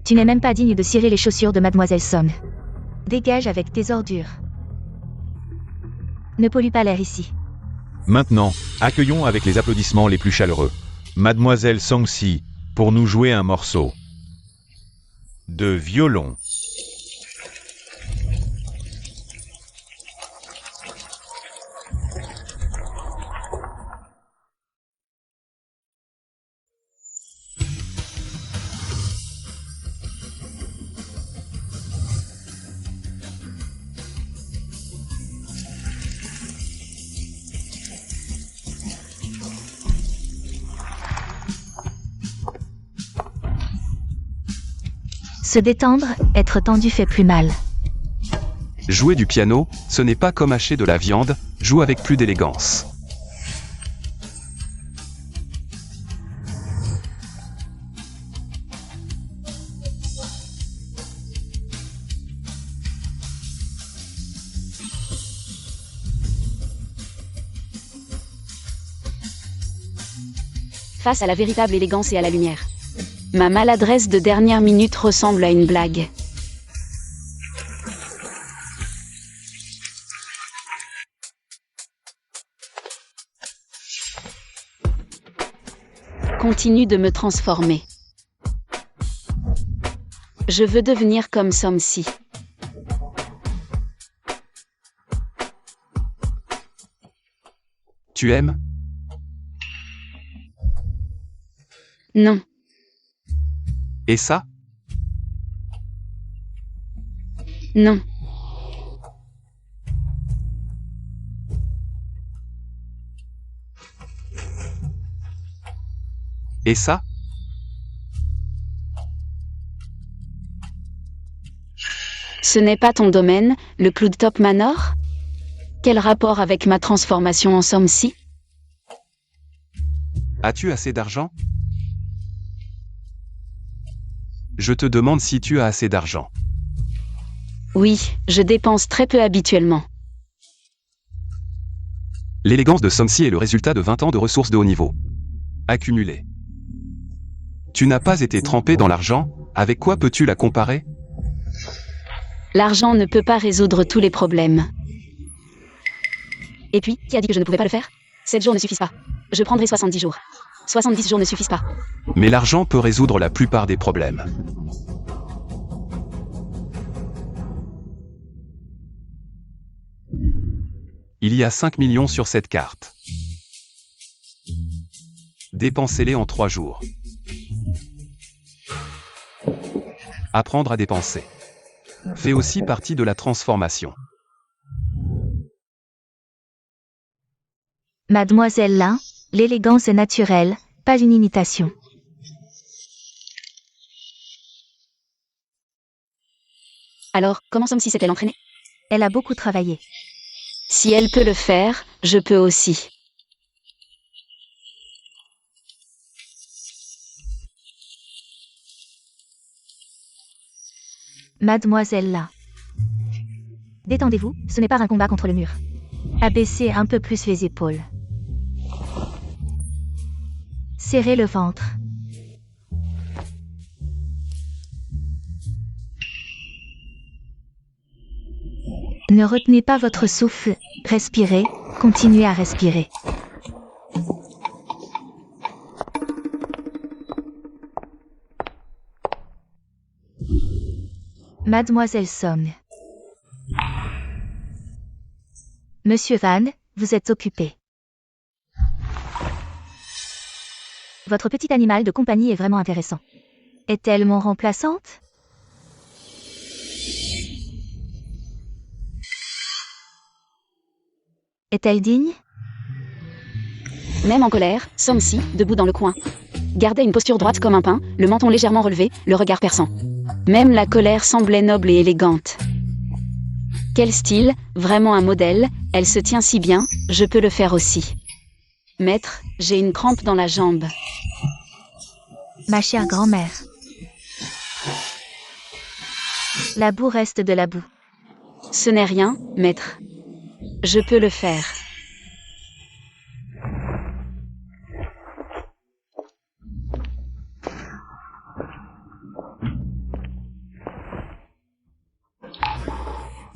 Tu n'es même pas digne de cirer les chaussures de Mademoiselle Song. Dégage avec tes ordures. Ne pollue pas l'air ici. Maintenant, accueillons avec les applaudissements les plus chaleureux Mademoiselle Song-si, pour nous jouer un morceau de violon. Se détendre, être tendu fait plus mal. Jouer du piano, ce n'est pas comme hacher de la viande, joue avec plus d'élégance. Face à la véritable élégance et à la lumière. Ma maladresse de dernière minute ressemble à une blague. Continue de me transformer. Je veux devenir comme Somsi. Tu aimes? Non. Et ça? Non. Et ça? Ce n'est pas ton domaine, le Cloudtop Manor? Quel rapport avec ma transformation en Somsi? As-tu assez d'argent? Je te demande si tu as assez d'argent. Oui, je dépense très peu habituellement. L'élégance de Somsi est le résultat de 20 ans de ressources de haut niveau. Accumulées. Tu n'as pas été trempé dans l'argent, avec quoi peux-tu la comparer? L'argent ne peut pas résoudre tous les problèmes. Et puis, qui a dit que je ne pouvais pas le faire? 7 jours ne suffisent pas. Je prendrai 70 jours. 70 jours ne suffisent pas. Mais l'argent peut résoudre la plupart des problèmes. Il y a 5 millions sur cette carte. Dépensez-les en 3 jours. Apprendre à dépenser fait aussi partie de la transformation. Mademoiselle Lin, l'élégance est naturelle, pas une imitation. Alors, comment Somsi s'est-elle entraînée? Elle a beaucoup travaillé. Si elle peut le faire, je peux aussi. Mademoiselle Lin. Détendez-vous, ce n'est pas un combat contre le mur. Abaissez un peu plus les épaules. Serrez le ventre. Ne retenez pas votre souffle, respirez, continuez à respirer. Mademoiselle Song. Monsieur Van, vous êtes occupé. Votre petit animal de compagnie est vraiment intéressant. Est-elle mon remplaçante? Est-elle digne? Même en colère, Somsi, debout dans le coin, gardait une posture droite comme un pin, le menton légèrement relevé, le regard perçant. Même la colère semblait noble et élégante. Quel style, vraiment un modèle, elle se tient si bien, je peux le faire aussi. Maître, j'ai une crampe dans la jambe. Ma chère grand-mère. La boue reste de la boue. Ce n'est rien, maître. Je peux le faire.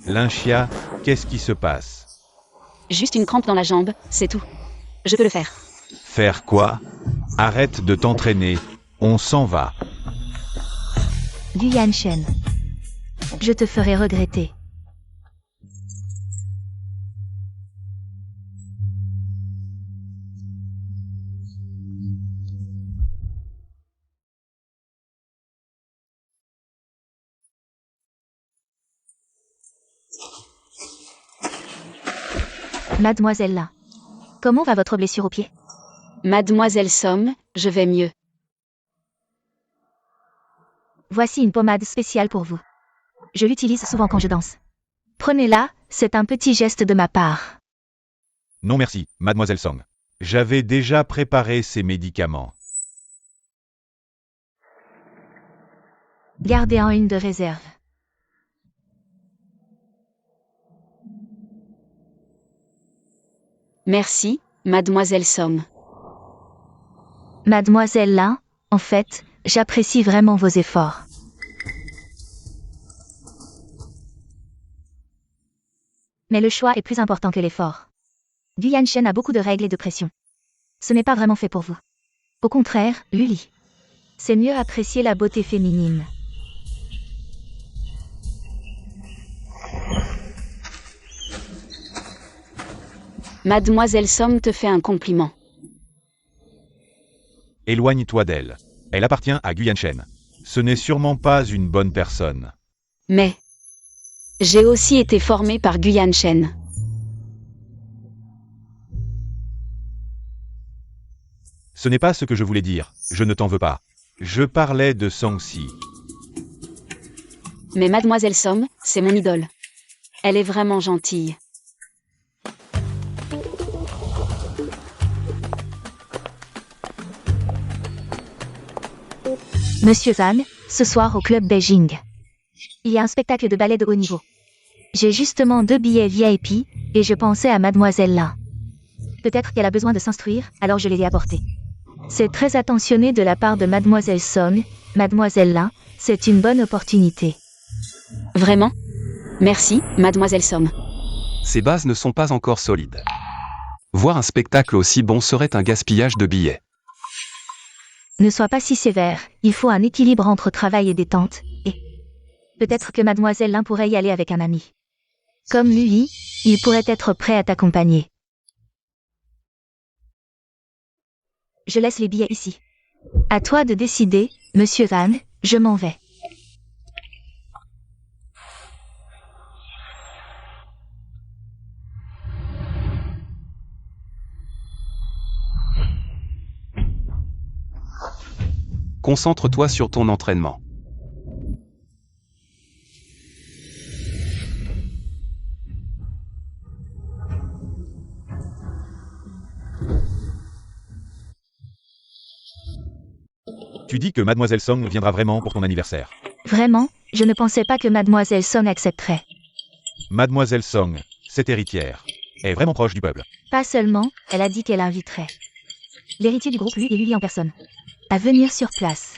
Lynchia, qu'est-ce qui se passe? Juste une crampe dans la jambe, c'est tout. Je peux le faire. Faire quoi? Arrête de t'entraîner, on s'en va. Du Yanshen. Je te ferai regretter. Mademoiselle là. Comment va votre blessure au pied? Mademoiselle Somme, je vais mieux. Voici une pommade spéciale pour vous. Je l'utilise souvent quand je danse. Prenez-la, c'est un petit geste de ma part. Non merci, mademoiselle Song. J'avais déjà préparé ces médicaments. Gardez-en une de réserve. Merci, mademoiselle Song. Mademoiselle Lin, en fait, j'apprécie vraiment vos efforts. Mais le choix est plus important que l'effort. Gu Yanshen a beaucoup de règles et de pression. Ce n'est pas vraiment fait pour vous. Au contraire, Luli. C'est mieux apprécier la beauté féminine. Mademoiselle Song te fait un compliment. Éloigne-toi d'elle. Elle appartient à Gu Yanshen. Ce n'est sûrement pas une bonne personne. Mais j'ai aussi été formée par Gu Yanshen. Ce n'est pas ce que je voulais dire. Je ne t'en veux pas. Je parlais de Sangsi. Mais mademoiselle Song, c'est mon idole. Elle est vraiment gentille. Monsieur Zhang, ce soir au club Beijing. Il y a un spectacle de ballet de haut niveau. J'ai justement 2 billets VIP, et je pensais à mademoiselle Lin. Peut-être qu'elle a besoin de s'instruire, alors je les ai apportés. C'est très attentionné de la part de mademoiselle Song, mademoiselle Lin, c'est une bonne opportunité. Vraiment? Merci, mademoiselle Song. Ces bases ne sont pas encore solides. Voir un spectacle aussi bon serait un gaspillage de billets. Ne sois pas si sévère, il faut un équilibre entre travail et détente, et peut-être que mademoiselle Lin pourrait y aller avec un ami. Comme lui, il pourrait être prêt à t'accompagner. Je laisse les billets ici. À toi de décider, monsieur Zhang, je m'en vais. Concentre-toi sur ton entraînement. Tu dis que mademoiselle Song viendra vraiment pour ton anniversaire. Vraiment, je ne pensais pas que mademoiselle Song accepterait. Mademoiselle Song, cette héritière, est vraiment proche du peuple. Pas seulement, elle a dit qu'elle inviterait l'héritier du groupe, lui et Lily en personne, à venir sur place.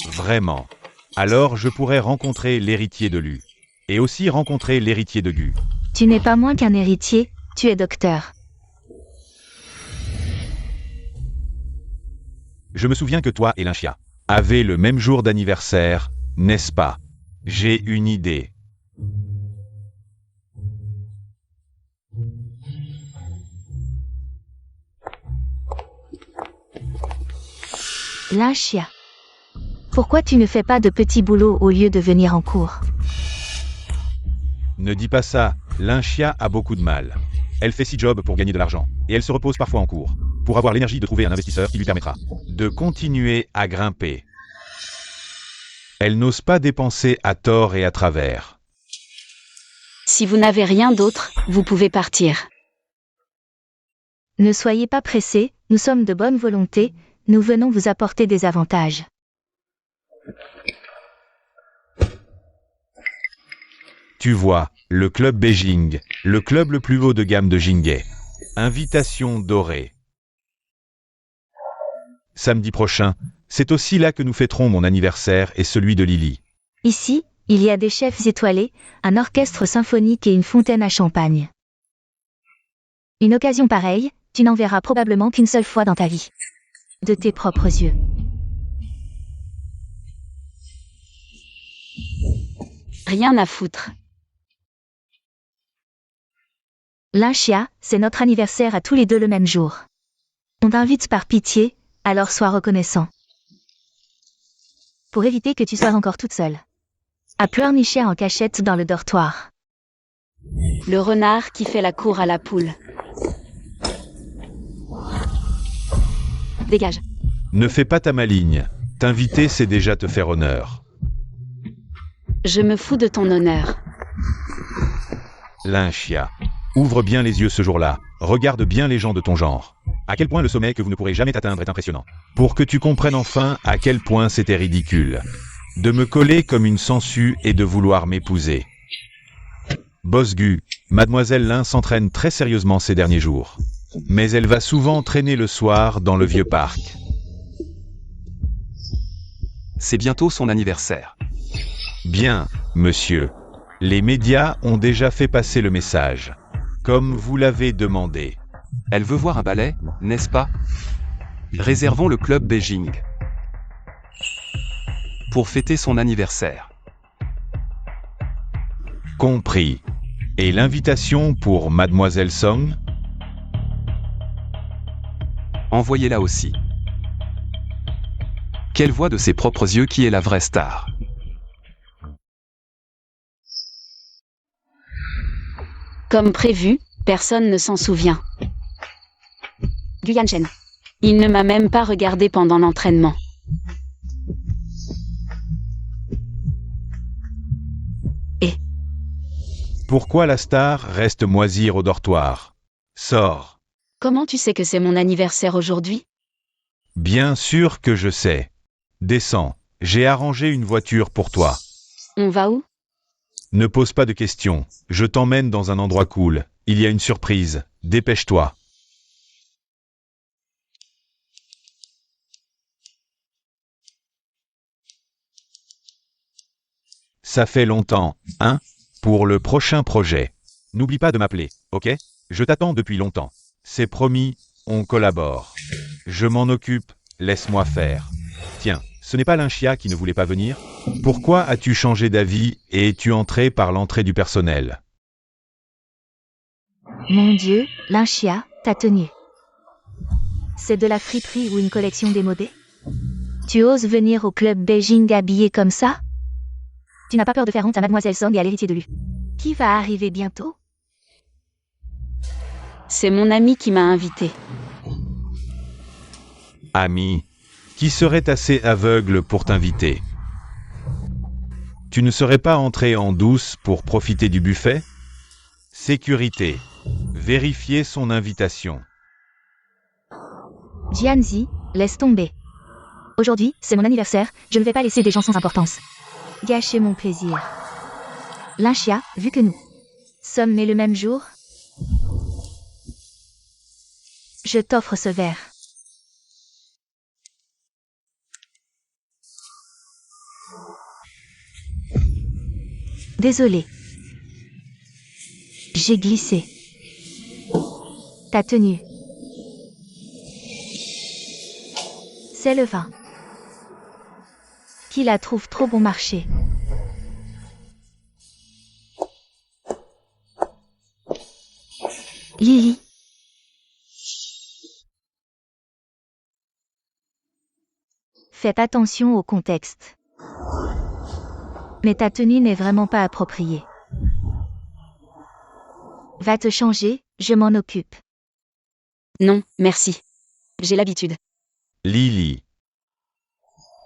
Vraiment. Alors je pourrais rencontrer l'héritier de Lu. Et aussi rencontrer l'héritier de Gu. Tu n'es pas moins qu'un héritier, tu es docteur. Je me souviens que toi et Linxia avez le même jour d'anniversaire, n'est-ce pas? J'ai une idée. Linxia. Pourquoi tu ne fais pas de petits boulots au lieu de venir en cours? Ne dis pas ça, Linxia a beaucoup de mal. Elle fait 6 jobs pour gagner de l'argent, et elle se repose parfois en cours, pour avoir l'énergie de trouver un investisseur qui lui permettra de continuer à grimper. Elle n'ose pas dépenser à tort et à travers. Si vous n'avez rien d'autre, vous pouvez partir. Ne soyez pas pressés, nous sommes de bonne volonté, nous venons vous apporter des avantages. Tu vois, le club Beijing, le club le plus haut de gamme de Jinghe. Invitation dorée. Samedi prochain, c'est aussi là que nous fêterons mon anniversaire et celui de Lily. Ici, il y a des chefs étoilés, un orchestre symphonique et une fontaine à champagne. Une occasion pareille, tu n'en verras probablement qu'une seule fois dans ta vie. De tes propres yeux. Rien à foutre. Linxia, c'est notre anniversaire à tous les deux le même jour. On t'invite par pitié, alors sois reconnaissant. Pour éviter que tu sois encore toute seule. À pleurnicher en cachette dans le dortoir. Le renard qui fait la cour à la poule. Dégage. Ne fais pas ta maligne. T'inviter, c'est déjà te faire honneur. Je me fous de ton honneur. Lynchia. Ouvre bien les yeux ce jour-là. Regarde bien les gens de ton genre. À quel point le sommet que vous ne pourrez jamais atteindre est impressionnant. Pour que tu comprennes enfin à quel point c'était ridicule. De me coller comme une sangsue et de vouloir m'épouser. Bosgu, Mademoiselle Lin s'entraîne très sérieusement ces derniers jours. Mais elle va souvent traîner le soir dans le vieux parc. C'est bientôt son anniversaire. Bien, monsieur. Les médias ont déjà fait passer le message. Comme vous l'avez demandé. Elle veut voir un ballet, n'est-ce pas? Réservons le club Beijing. Pour fêter son anniversaire. Compris. Et l'invitation pour Mademoiselle Song? Envoyez-la aussi. Qu'elle voit de ses propres yeux qui est la vraie star. Comme prévu, personne ne s'en souvient. Guyan Chen. Il ne m'a même pas regardé pendant l'entraînement. Et Pourquoi la star reste moisir au dortoir? Sors. comment tu sais que c'est mon anniversaire aujourd'hui? Bien sûr que je sais. Descends. J'ai arrangé une voiture pour toi. On va où? Ne pose pas de questions. Je t'emmène dans un endroit cool. Il y a une surprise. Dépêche-toi. Ça fait longtemps, hein? Pour le prochain projet. N'oublie pas de m'appeler, ok? Je t'attends depuis longtemps. C'est promis, on collabore. Je m'en occupe, laisse-moi faire. Tiens, ce n'est pas Lynchia qui ne voulait pas venir? Pourquoi as-tu changé d'avis et es-tu entré par l'entrée du personnel? Mon Dieu, Lynchia, ta tenue. C'est de la friperie ou une collection démodée? Tu oses venir au club Beijing habillé comme ça? Tu n'as pas peur de faire honte à Mademoiselle Song et à l'héritier de Lu, qui va arriver bientôt? C'est mon ami qui m'a invité. Ami, qui serait assez aveugle pour t'inviter? Tu ne serais pas entré en douce pour profiter du buffet? Sécurité. Vérifiez son invitation. Jianzi, laisse tomber. Aujourd'hui, c'est mon anniversaire, je ne vais pas laisser des gens sans importance gâcher mon plaisir. Lynchia, vu que nous sommes nés le même jour, je t'offre ce verre. Désolé. J'ai glissé. Ta tenue. C'est le vin. Qui la trouve trop bon marché. Lily. Faites attention au contexte. Mais ta tenue n'est vraiment pas appropriée. Va te changer, je m'en occupe. Non, merci. J'ai l'habitude. Lily.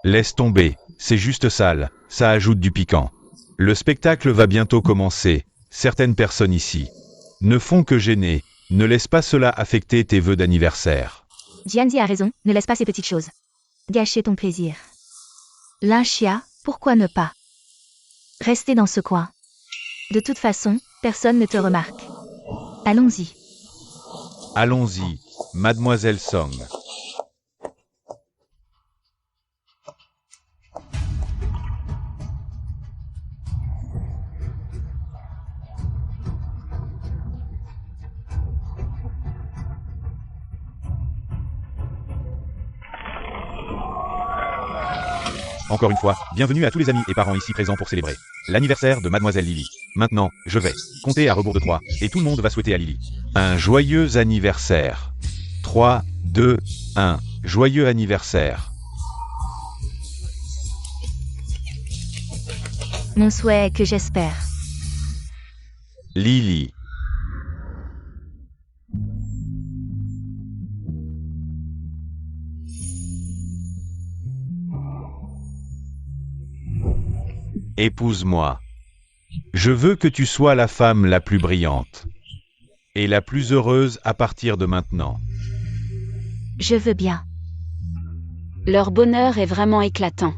Laisse tomber, c'est juste sale, ça ajoute du piquant. Le spectacle va bientôt commencer. Certaines personnes ici ne font que gêner. Ne laisse pas cela affecter tes vœux d'anniversaire. Jianzi a raison, ne laisse pas ces petites choses gâcher ton plaisir. Lynchia, pourquoi ne pas rester dans ce coin? De toute façon, personne ne te remarque. Allons-y. Allons-y, Mademoiselle Song. Encore une fois, bienvenue à tous les amis et parents ici présents pour célébrer l'anniversaire de Mademoiselle Lily. Maintenant, je vais compter à rebours de 3, et tout le monde va souhaiter à Lily un joyeux anniversaire. 3, 2, 1, joyeux anniversaire. Mon souhait que j'espère. Lily. Épouse-moi. Je veux que tu sois la femme la plus brillante et la plus heureuse à partir de maintenant. Je veux bien. Leur bonheur est vraiment éclatant.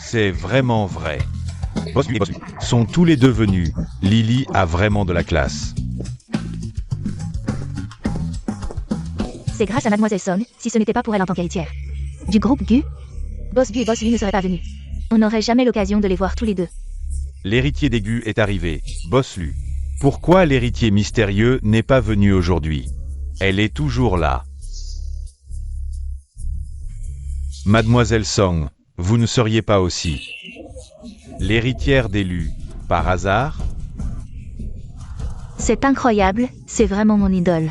C'est vraiment vrai. Bosgu et Bosgu sont tous les deux venus. Lily a vraiment de la classe. C'est grâce à Mademoiselle Song, si ce n'était pas pour elle en tant qu'héritière. Du groupe Gu, Boss Gu et Boss Lui ne seraient pas venus. On n'aurait jamais l'occasion de les voir tous les deux. L'héritier des Gu est arrivé. Boss Lu. Pourquoi l'héritier mystérieux n'est pas venu aujourd'hui? Elle est toujours là. Mademoiselle Song, vous ne seriez pas aussi l'héritière d'élu, par hasard? C'est incroyable, c'est vraiment mon idole.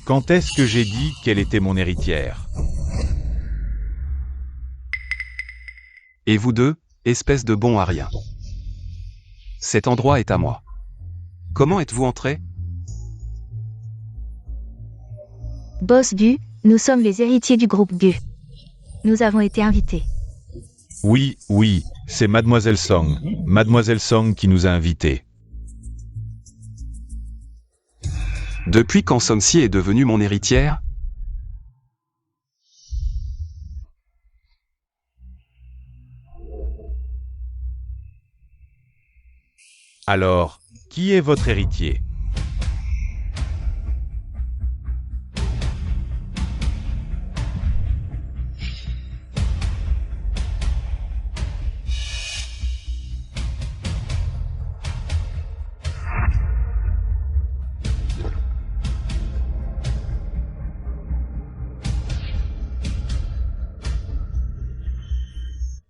Quand est-ce que j'ai dit qu'elle était mon héritière? Et vous deux, espèce de bons à rien. Cet endroit est à moi. Comment êtes-vous entrés? Boss Gu, nous sommes les héritiers du groupe Gu. Nous avons été invités. Oui, c'est Mademoiselle Song. Mademoiselle Song qui nous a invités. Depuis quand Somsi est devenue mon héritière? Alors, qui est votre héritier?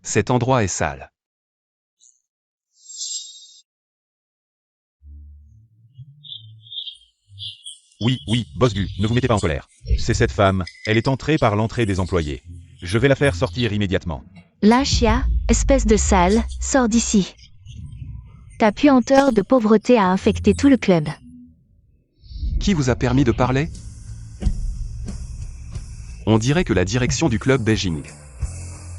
Cet endroit est sale. Oui, Boss Gu, ne vous mettez pas en colère. C'est cette femme, elle est entrée par l'entrée des employés. Je vais la faire sortir immédiatement. Lâchia, espèce de sale, sors d'ici. Ta puanteur de pauvreté a infecté tout le club. Qui vous a permis de parler? On dirait que la direction du club Beijing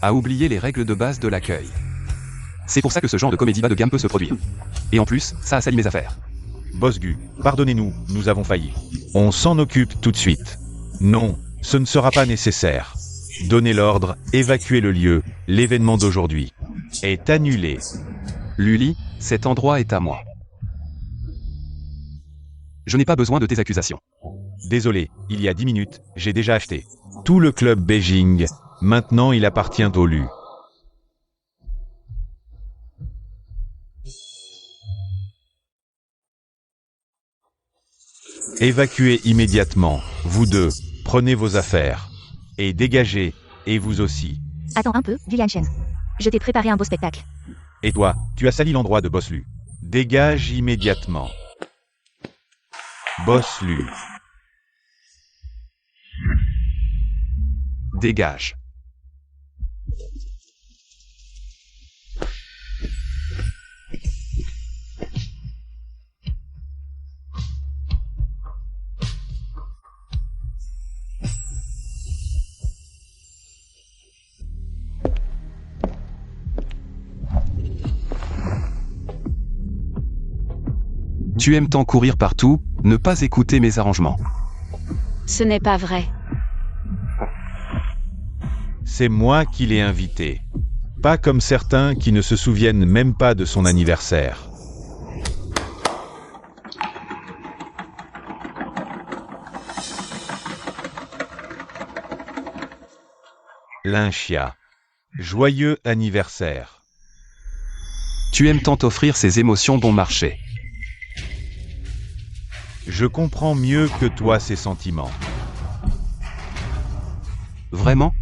a oublié les règles de base de l'accueil. C'est pour ça que ce genre de comédie bas de gamme peut se produire. Et en plus, ça a sali mes affaires. Boss Gu, pardonnez-nous, nous avons failli. On s'en occupe tout de suite. Non, ce ne sera pas nécessaire. Donnez l'ordre, évacuez le lieu, l'événement d'aujourd'hui est annulé. Luli, cet endroit est à moi. Je n'ai pas besoin de tes accusations. Désolé, il y a 10 minutes, j'ai déjà acheté tout le club Beijing. Maintenant il appartient au Lu. Évacuez immédiatement, vous deux, prenez vos affaires. Et dégagez, et vous aussi. Attends un peu, Julian Chen. Je t'ai préparé un beau spectacle. Et toi, tu as sali l'endroit de Boss Lu. Dégage immédiatement. Boss Lu. Dégage. Tu aimes tant courir partout, ne pas écouter mes arrangements. Ce n'est pas vrai. C'est moi qui l'ai invité. Pas comme certains qui ne se souviennent même pas de son anniversaire. Lynchia. Joyeux anniversaire. Tu aimes tant offrir ces émotions bon marché. Je comprends mieux que toi ces sentiments. Vraiment?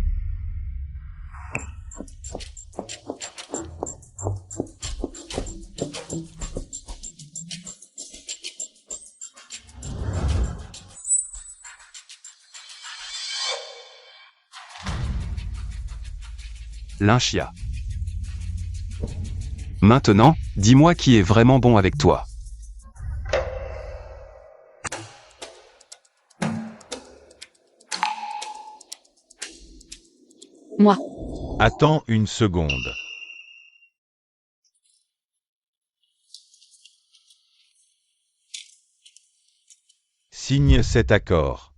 Lynchia. Maintenant, dis-moi qui est vraiment bon avec toi. Moi. Attends une seconde. Signe cet accord.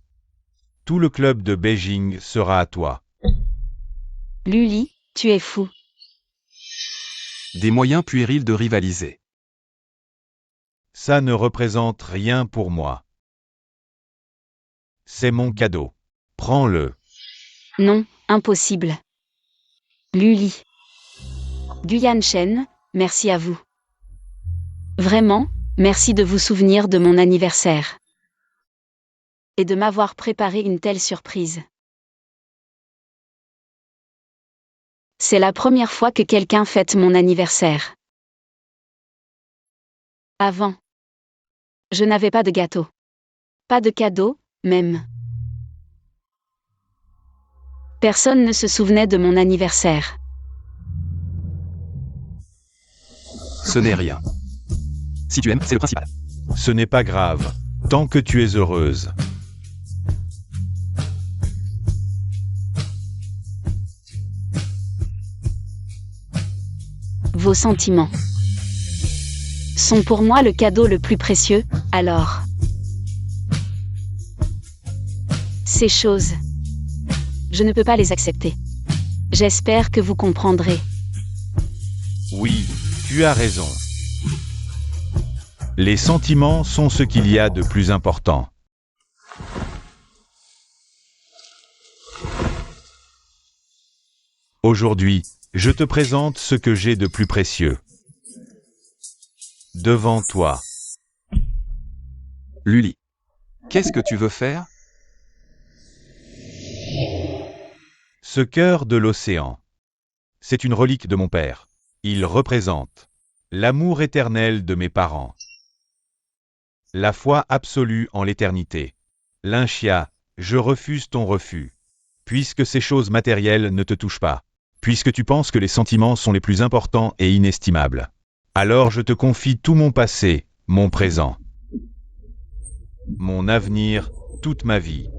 Tout le club de Beijing sera à toi. Luli, tu es fou. Des moyens puérils de rivaliser. Ça ne représente rien pour moi. C'est mon cadeau. Prends-le. Non, impossible. Luli. Guyan Shen, merci à vous. Vraiment, merci de vous souvenir de mon anniversaire. Et de m'avoir préparé une telle surprise. C'est la première fois que quelqu'un fête mon anniversaire. Avant, je n'avais pas de gâteau. Pas de cadeau, même. Personne ne se souvenait de mon anniversaire. Ce n'est rien. Si tu aimes, c'est le principal. Ce n'est pas grave, tant que tu es heureuse. Vos sentiments sont pour moi le cadeau le plus précieux, alors. Ces choses, je ne peux pas les accepter. J'espère que vous comprendrez. Oui, tu as raison. Les sentiments sont ce qu'il y a de plus important. Aujourd'hui, je te présente ce que j'ai de plus précieux. Devant toi. Luli. Qu'est-ce que tu veux faire? Ce cœur de l'océan. C'est une relique de mon père. Il représente l'amour éternel de mes parents. La foi absolue en l'éternité. Lynchia, je refuse ton refus. Puisque ces choses matérielles ne te touchent pas. Puisque tu penses que les sentiments sont les plus importants et inestimables. Alors je te confie tout mon passé, mon présent. Mon avenir, toute ma vie.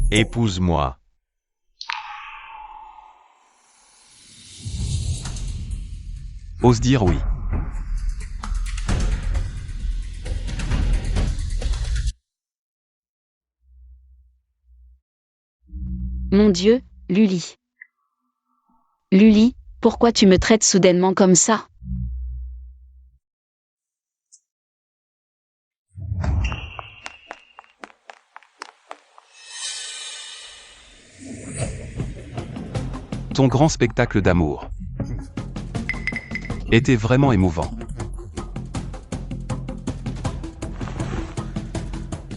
Épouse-moi. Ose dire oui. Mon Dieu, Luli. Luli, pourquoi tu me traites soudainement comme ça? Ton grand spectacle d'amour était vraiment émouvant.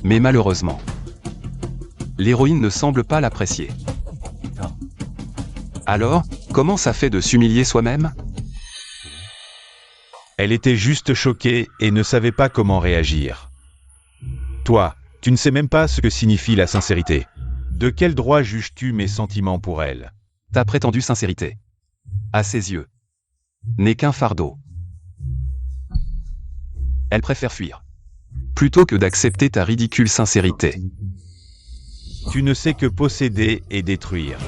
Mais malheureusement, l'héroïne ne semble pas l'apprécier. Alors, comment ça fait de s'humilier soi-même? Elle était juste choquée et ne savait pas comment réagir. Toi, tu ne sais même pas ce que signifie la sincérité. De quel droit juges-tu mes sentiments pour elle? Ta prétendue sincérité, à ses yeux, n'est qu'un fardeau. Elle préfère fuir, plutôt que d'accepter ta ridicule sincérité. Tu ne sais que posséder et détruire.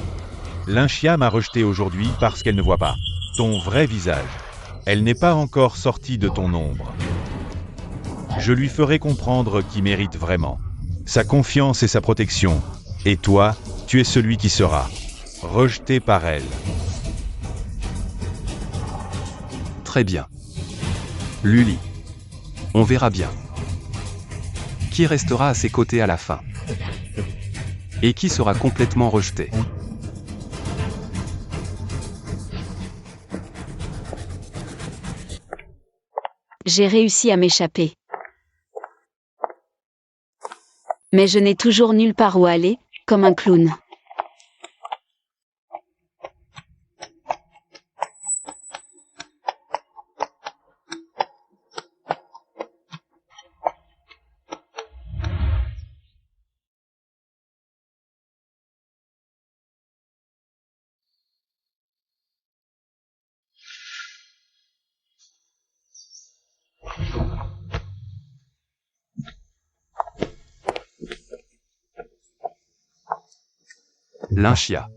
Lynchia m'a rejeté aujourd'hui parce qu'elle ne voit pas ton vrai visage. Elle n'est pas encore sortie de ton ombre. Je lui ferai comprendre qui mérite vraiment sa confiance et sa protection. Et toi, tu es celui qui sera rejeté par elle. Très bien. Luli. On verra bien. Qui restera à ses côtés à la fin? Et qui sera complètement rejeté? J'ai réussi à m'échapper. Mais je n'ai toujours nulle part où aller, comme un clown. Lynchia.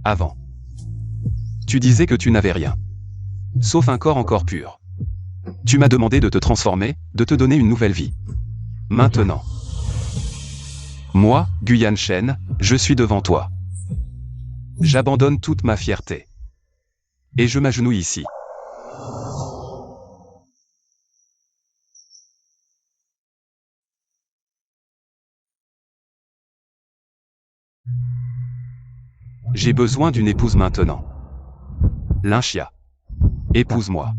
Avant. Tu disais que tu n'avais rien. Sauf un corps encore pur. Tu m'as demandé de te transformer, de te donner une nouvelle vie. Maintenant. Moi, Guyane Shen, je suis devant toi. J'abandonne toute ma fierté. Et je m'agenouille ici. J'ai besoin d'une épouse maintenant. Lynchia. Épouse-moi.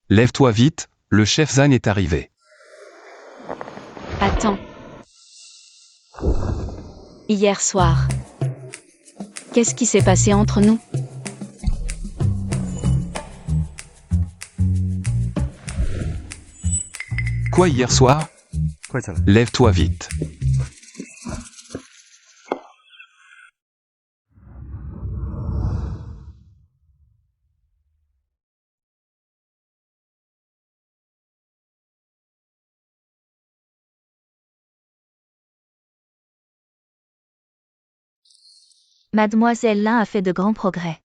Lève-toi vite, le chef Zan est arrivé. Attends. Hier soir. Qu'est-ce qui s'est passé entre nous? Quoi hier soir? Lève-toi vite. Mademoiselle Lin a fait de grands progrès.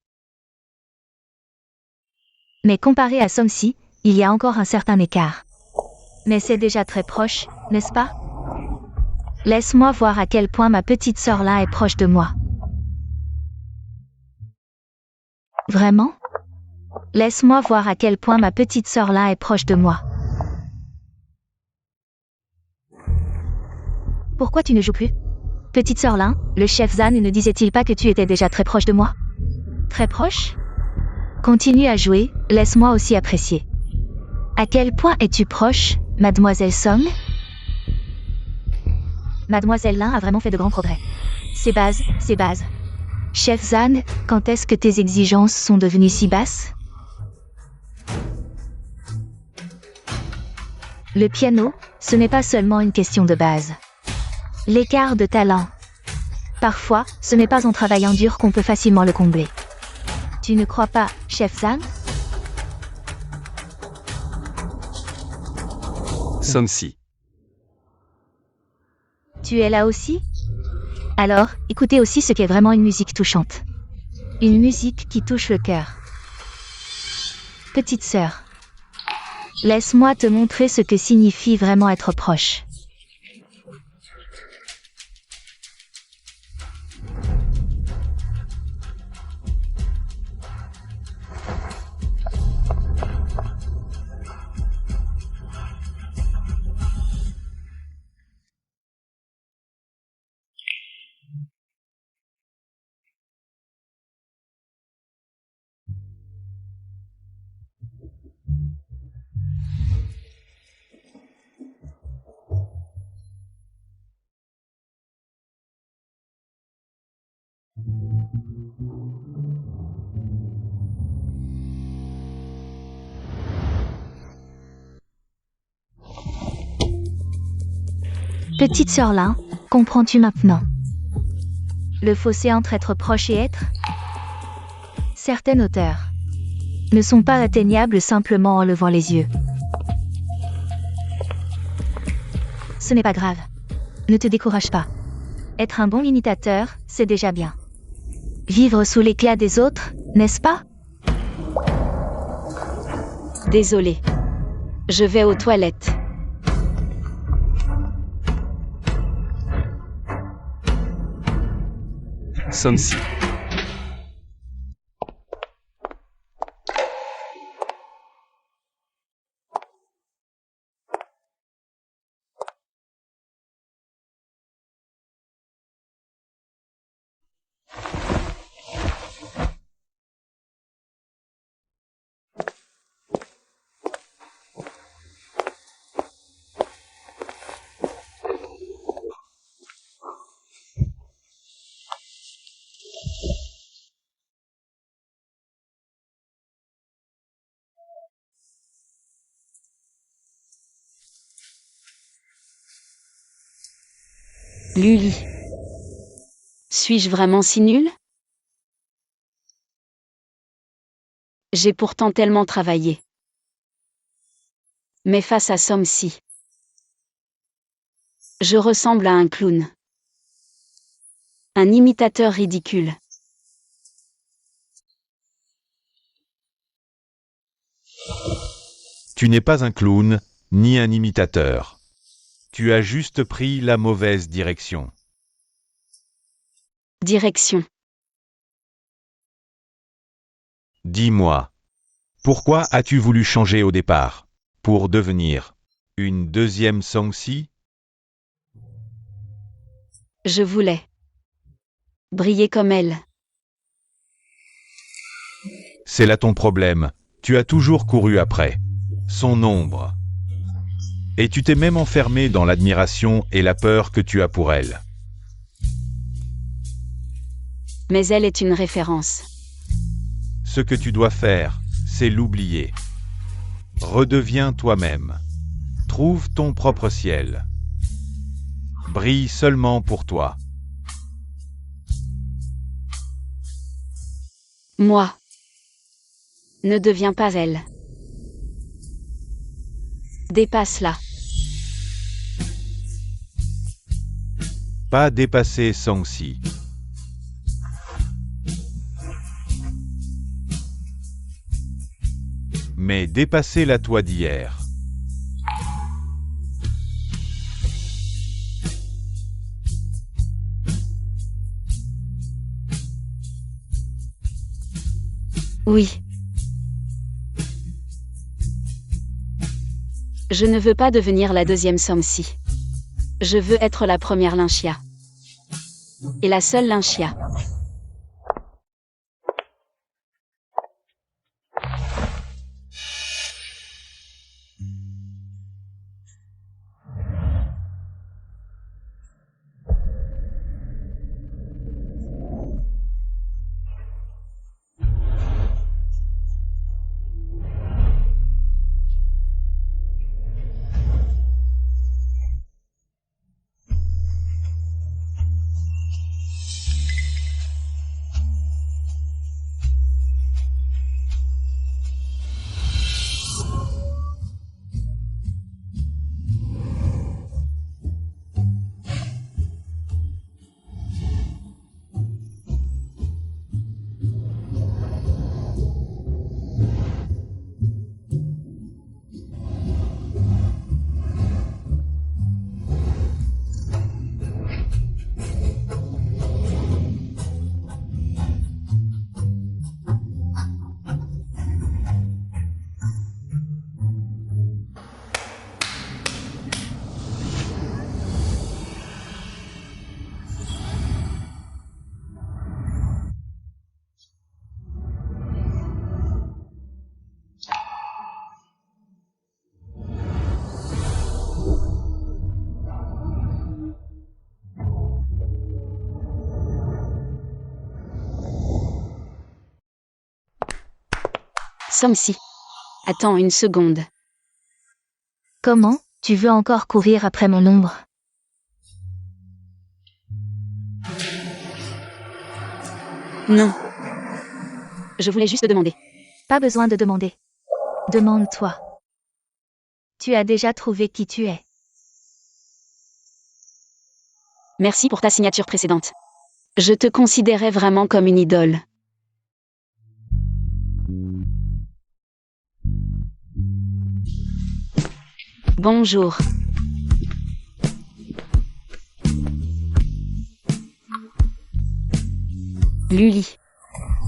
Mais comparé à Somsi, il y a encore un certain écart. Mais c'est déjà très proche, n'est-ce pas? Laisse-moi voir à quel point ma petite sœur Lin est proche de moi. Vraiment? Laisse-moi voir à quel point ma petite sœur Lin est proche de moi. Pourquoi tu ne joues plus? Petite sœur Lin, le chef Zan ne disait-il pas que tu étais déjà très proche de moi? Très proche? Continue à jouer, laisse-moi aussi apprécier. À quel point es-tu proche, Mademoiselle Song? Mademoiselle Lin a vraiment fait de grands progrès. C'est base, c'est base. Chef Zan, quand est-ce que tes exigences sont devenues si basses? Le piano, ce n'est pas seulement une question de base. L'écart de talent. Parfois, ce n'est pas en travaillant dur qu'on peut facilement le combler. Tu ne crois pas, chef Zan? Somsi. Tu es là aussi? Alors, écoutez aussi ce qu'est vraiment une musique touchante. Une musique qui touche le cœur. Petite sœur. Laisse-moi te montrer ce que signifie vraiment être proche. Petite sœur Lin, comprends-tu maintenant? Le fossé entre être proche et être? Certaines hauteurs ne sont pas atteignables simplement en levant les yeux. Ce n'est pas grave. Ne te décourage pas. Être un bon imitateur, c'est déjà bien. Vivre sous l'éclat des autres, n'est-ce pas? Désolée. Je vais aux toilettes. Somsi. Luli. Suis-je vraiment si nulle? J'ai pourtant tellement travaillé. Mais face à Somsi, je ressemble à un clown. Un imitateur ridicule. Tu n'es pas un clown, ni un imitateur. Tu as juste pris la mauvaise direction. Direction. Dis-moi, pourquoi as-tu voulu changer au départ? Pour devenir une deuxième Somsi? Je voulais briller comme elle. C'est là ton problème. Tu as toujours couru après son ombre. Et tu t'es même enfermé dans l'admiration et la peur que tu as pour elle. Mais elle est une référence. Ce que tu dois faire, c'est l'oublier. Redeviens toi-même. Trouve ton propre ciel. Brille seulement pour toi. Moi. Ne deviens pas elle. Dépasse-la. Pas dépasser Somsi. Mais dépasser la toi d'hier. Oui. Je ne veux pas devenir la deuxième Somsi. Je veux être la première Lynchia. Et la seule Lynchia. Somsi. Attends une seconde. Comment? Tu veux encore courir après mon ombre? Non. Je voulais juste te demander. Pas besoin de demander. Demande-toi. Tu as déjà trouvé qui tu es. Merci pour ta signature précédente. Je te considérais vraiment comme une idole. Bonjour. Luli.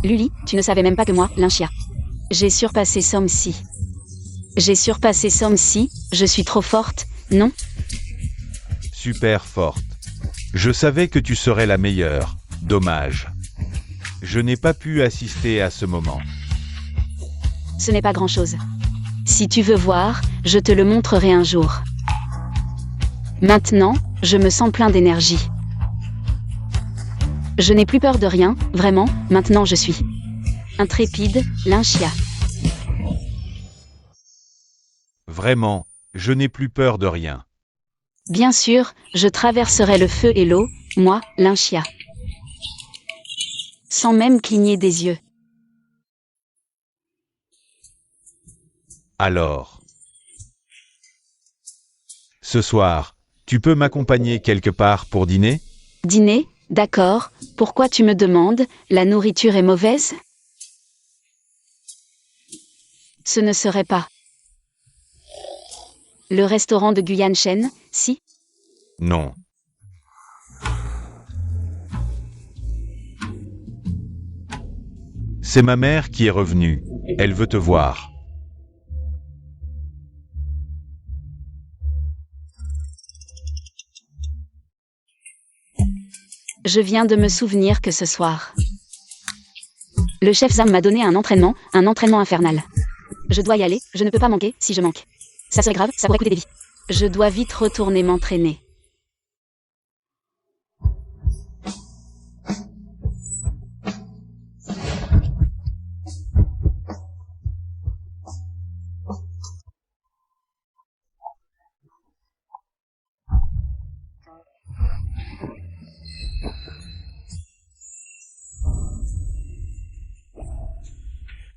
Luli, tu ne savais même pas que moi, Lynchia. J'ai surpassé Somsi. J'ai surpassé Somsi, je suis trop forte, non? Super forte. Je savais que tu serais la meilleure. Dommage. Je n'ai pas pu assister à ce moment. Ce n'est pas grand-chose. Si tu veux voir, je te le montrerai un jour. Maintenant, je me sens plein d'énergie. Je n'ai plus peur de rien, vraiment, maintenant je suis intrépide, Lynchia. Vraiment, je n'ai plus peur de rien. Bien sûr, je traverserai le feu et l'eau, moi, Lynchia. Sans même cligner des yeux. Alors. Ce soir, tu peux m'accompagner quelque part pour dîner? Dîner, d'accord, pourquoi tu me demandes, la nourriture est mauvaise? Ce ne serait pas. Le restaurant de Guyane Shen, si? Non. C'est ma mère qui est revenue. Elle veut te voir. Je viens de me souvenir que ce soir. Le chef Zam m'a donné un entraînement infernal. Je dois y aller, je ne peux pas manquer, si je manque. Ça serait grave, ça pourrait coûter des vies. Je dois vite retourner m'entraîner.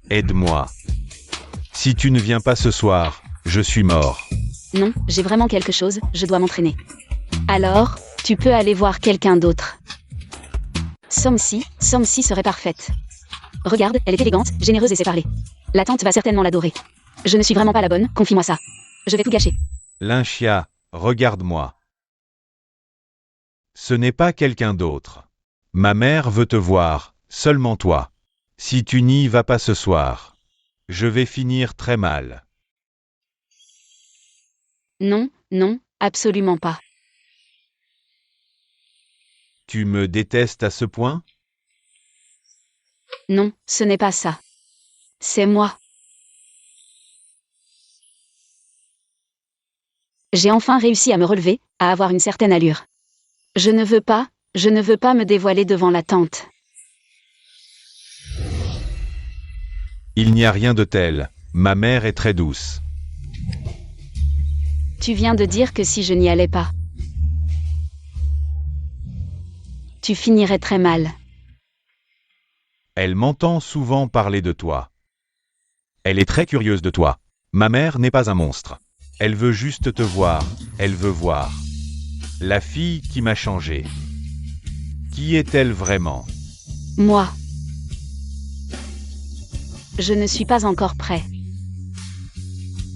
Aide-moi. Si tu ne viens pas ce soir, je suis mort. Non, j'ai vraiment quelque chose, je dois m'entraîner. Alors, tu peux aller voir quelqu'un d'autre. Somsi serait parfaite. Regarde, elle est élégante, généreuse et sait parler. La tante va certainement l'adorer. Je ne suis vraiment pas la bonne, confie-moi ça. Je vais tout gâcher. Lynchia, regarde-moi. Ce n'est pas quelqu'un d'autre. Ma mère veut te voir, seulement toi. Si tu n'y vas pas ce soir, je vais finir très mal. Non, absolument pas. Tu me détestes à ce point? Non, ce n'est pas ça. C'est moi. J'ai enfin réussi à me relever, à avoir une certaine allure. Je ne veux pas me dévoiler devant la tante. Il n'y a rien de tel. Ma mère est très douce. Tu viens de dire que si je n'y allais pas, tu finirais très mal. Elle m'entend souvent parler de toi. Elle est très curieuse de toi. Ma mère n'est pas un monstre. Elle veut juste te voir. Elle veut voir. La fille qui m'a changé. Qui est-elle vraiment? Moi. Je ne suis pas encore prêt.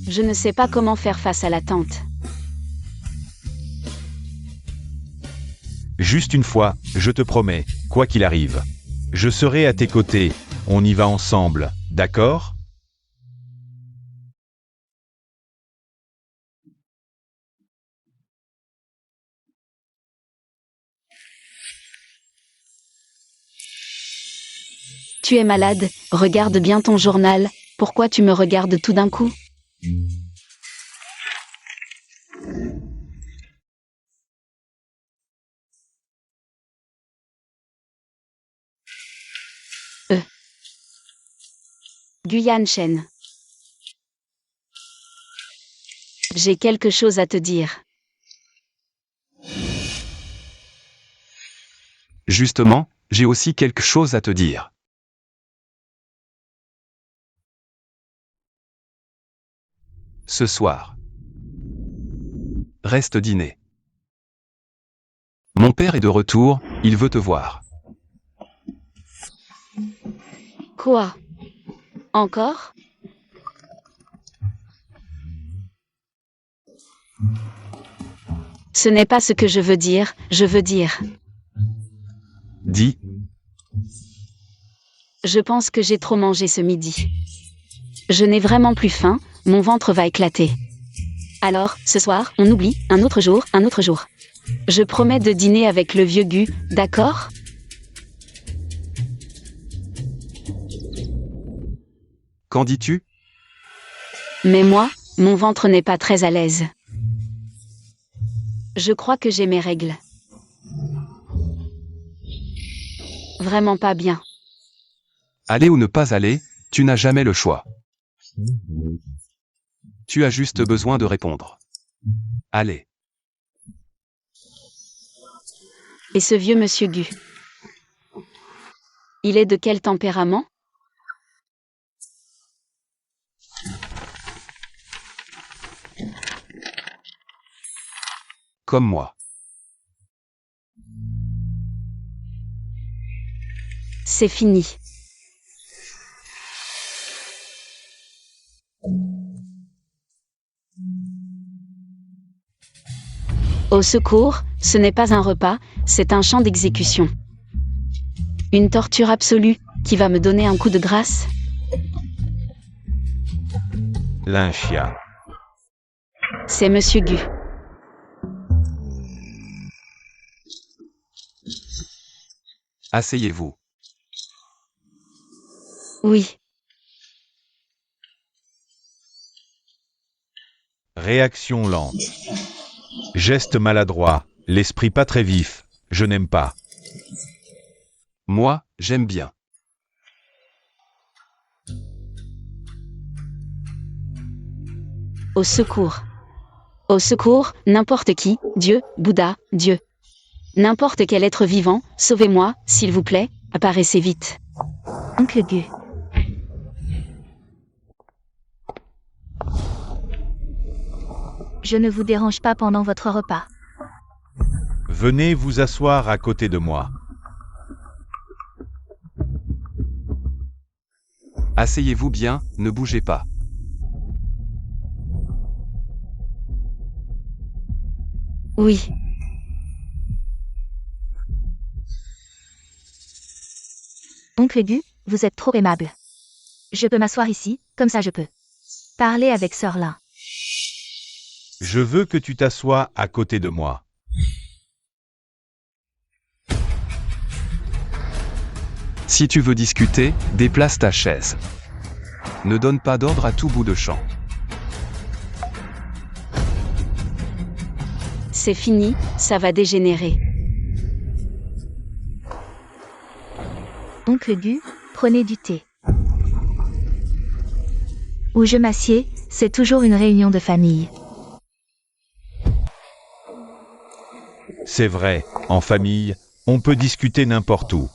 Je ne sais pas comment faire face à la tante. Juste une fois, je te promets, quoi qu'il arrive. Je serai à tes côtés, on y va ensemble, d'accord? Tu es malade, regarde bien ton journal, pourquoi tu me regardes tout d'un coup? Guyane Shen. J'ai quelque chose à te dire. Justement, j'ai aussi quelque chose à te dire. Ce soir. Reste dîner. Mon père est de retour, il veut te voir. Quoi? Encore? Ce n'est pas ce que je veux dire, je veux dire. Dis, Je pense que j'ai trop mangé ce midi. Je n'ai vraiment plus faim, mon ventre va éclater. Alors, ce soir, on oublie, un autre jour. Je promets de dîner avec le vieux Gu, d'accord? qu'en dis-tu? Mais moi, mon ventre n'est pas très à l'aise. Je crois que j'ai mes règles. Vraiment pas bien. Aller ou ne pas aller, tu n'as jamais le choix. Tu as juste besoin de répondre. Allez. Et ce vieux monsieur Gu? Il est de quel tempérament? Comme moi. C'est fini. Au secours, ce n'est pas un repas, c'est un champ d'exécution. Une torture absolue, qui va me donner un coup de grâce? Lynchia. C'est monsieur Gu. Asseyez-vous. Oui, Réaction lente. Geste maladroit. L'esprit pas très vif. Je n'aime pas. Moi, j'aime bien. au secours. Au secours, n'importe qui, Dieu, Bouddha, Dieu. N'importe quel être vivant, sauvez-moi, s'il vous plaît, apparaissez vite. Oncle Gu. Je ne vous dérange pas pendant votre repas. Venez vous asseoir à côté de moi. Asseyez-vous bien, ne bougez pas. Oui. Oncle Gu, vous êtes trop aimable. Je peux m'asseoir ici, comme ça je peux parler avec Sœur Lin. Je veux que tu t'assoies à côté de moi. Si tu veux discuter, déplace ta chaise. Ne donne pas d'ordre à tout bout de champ. C'est fini, ça va dégénérer. Oncle Gu, prenez du thé. Où je m'assieds, c'est toujours une réunion de famille. C'est vrai, en famille, on peut discuter n'importe où.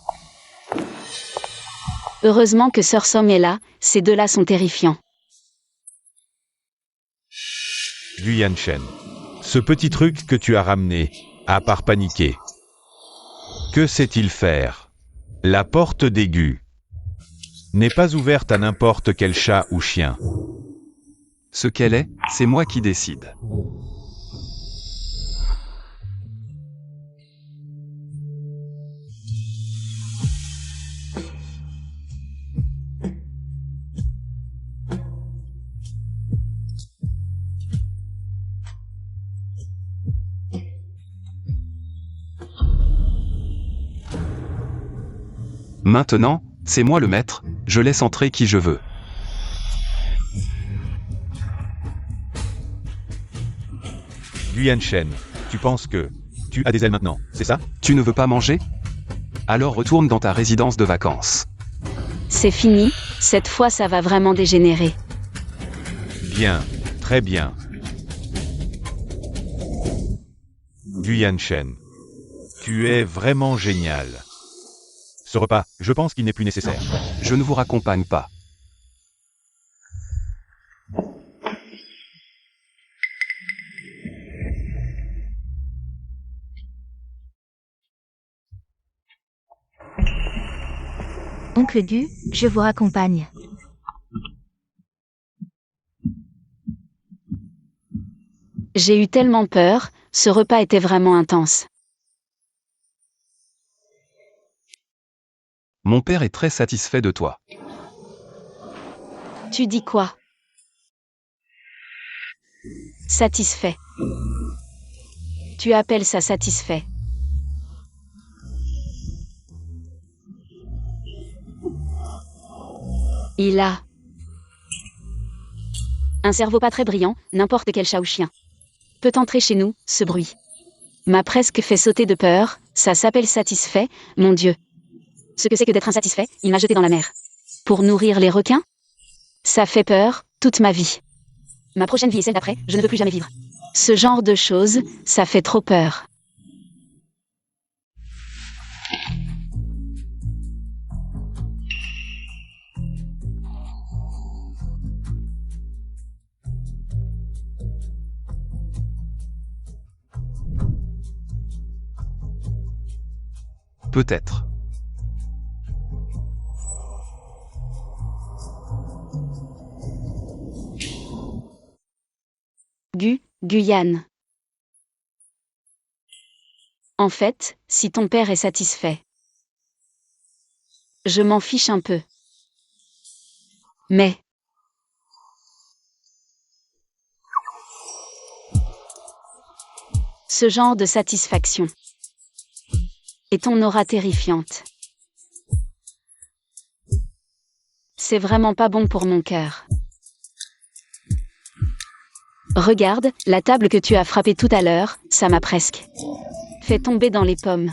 Heureusement que Sœur Song est là, ces deux-là sont terrifiants. Guyan Shen. Ce petit truc que tu as ramené, à part paniquer. Que sait-il faire? La porte d'aigu n'est pas ouverte à n'importe quel chat ou chien. Ce qu'elle est, c'est moi qui décide. Maintenant, c'est moi le maître, je laisse entrer qui je veux. Guyan Shen, tu penses que tu as des ailes maintenant, c'est ça? Tu ne veux pas manger? Alors retourne dans ta résidence de vacances. C'est fini, cette fois ça va vraiment dégénérer. Bien, très bien. Guyan Shen, tu es vraiment génial. Ce repas, je pense qu'il n'est plus nécessaire. Je ne vous raccompagne pas. Oncle Gu, je vous raccompagne. J'ai eu tellement peur, ce repas était vraiment intense. Mon père est très satisfait de toi. Tu dis quoi? Satisfait. Tu appelles ça satisfait? Il a un cerveau pas très brillant, n'importe quel chat ou chien peut entrer chez nous, ce bruit m'a presque fait sauter de peur, ça s'appelle satisfait, mon Dieu. Ce que c'est que d'être insatisfait, il m'a jeté dans la mer. Pour nourrir les requins? Ça fait peur, toute ma vie. Ma prochaine vie et celle d'après, je ne veux plus jamais vivre. Ce genre de choses, ça fait trop peur. Peut-être. Guyane. En fait, si ton père est satisfait. Je m'en fiche un peu. Mais. Ce genre de satisfaction. Et ton aura terrifiante. C'est vraiment pas bon pour mon cœur. Regarde, la table que tu as frappée tout à l'heure, ça m'a presque fait tomber dans les pommes.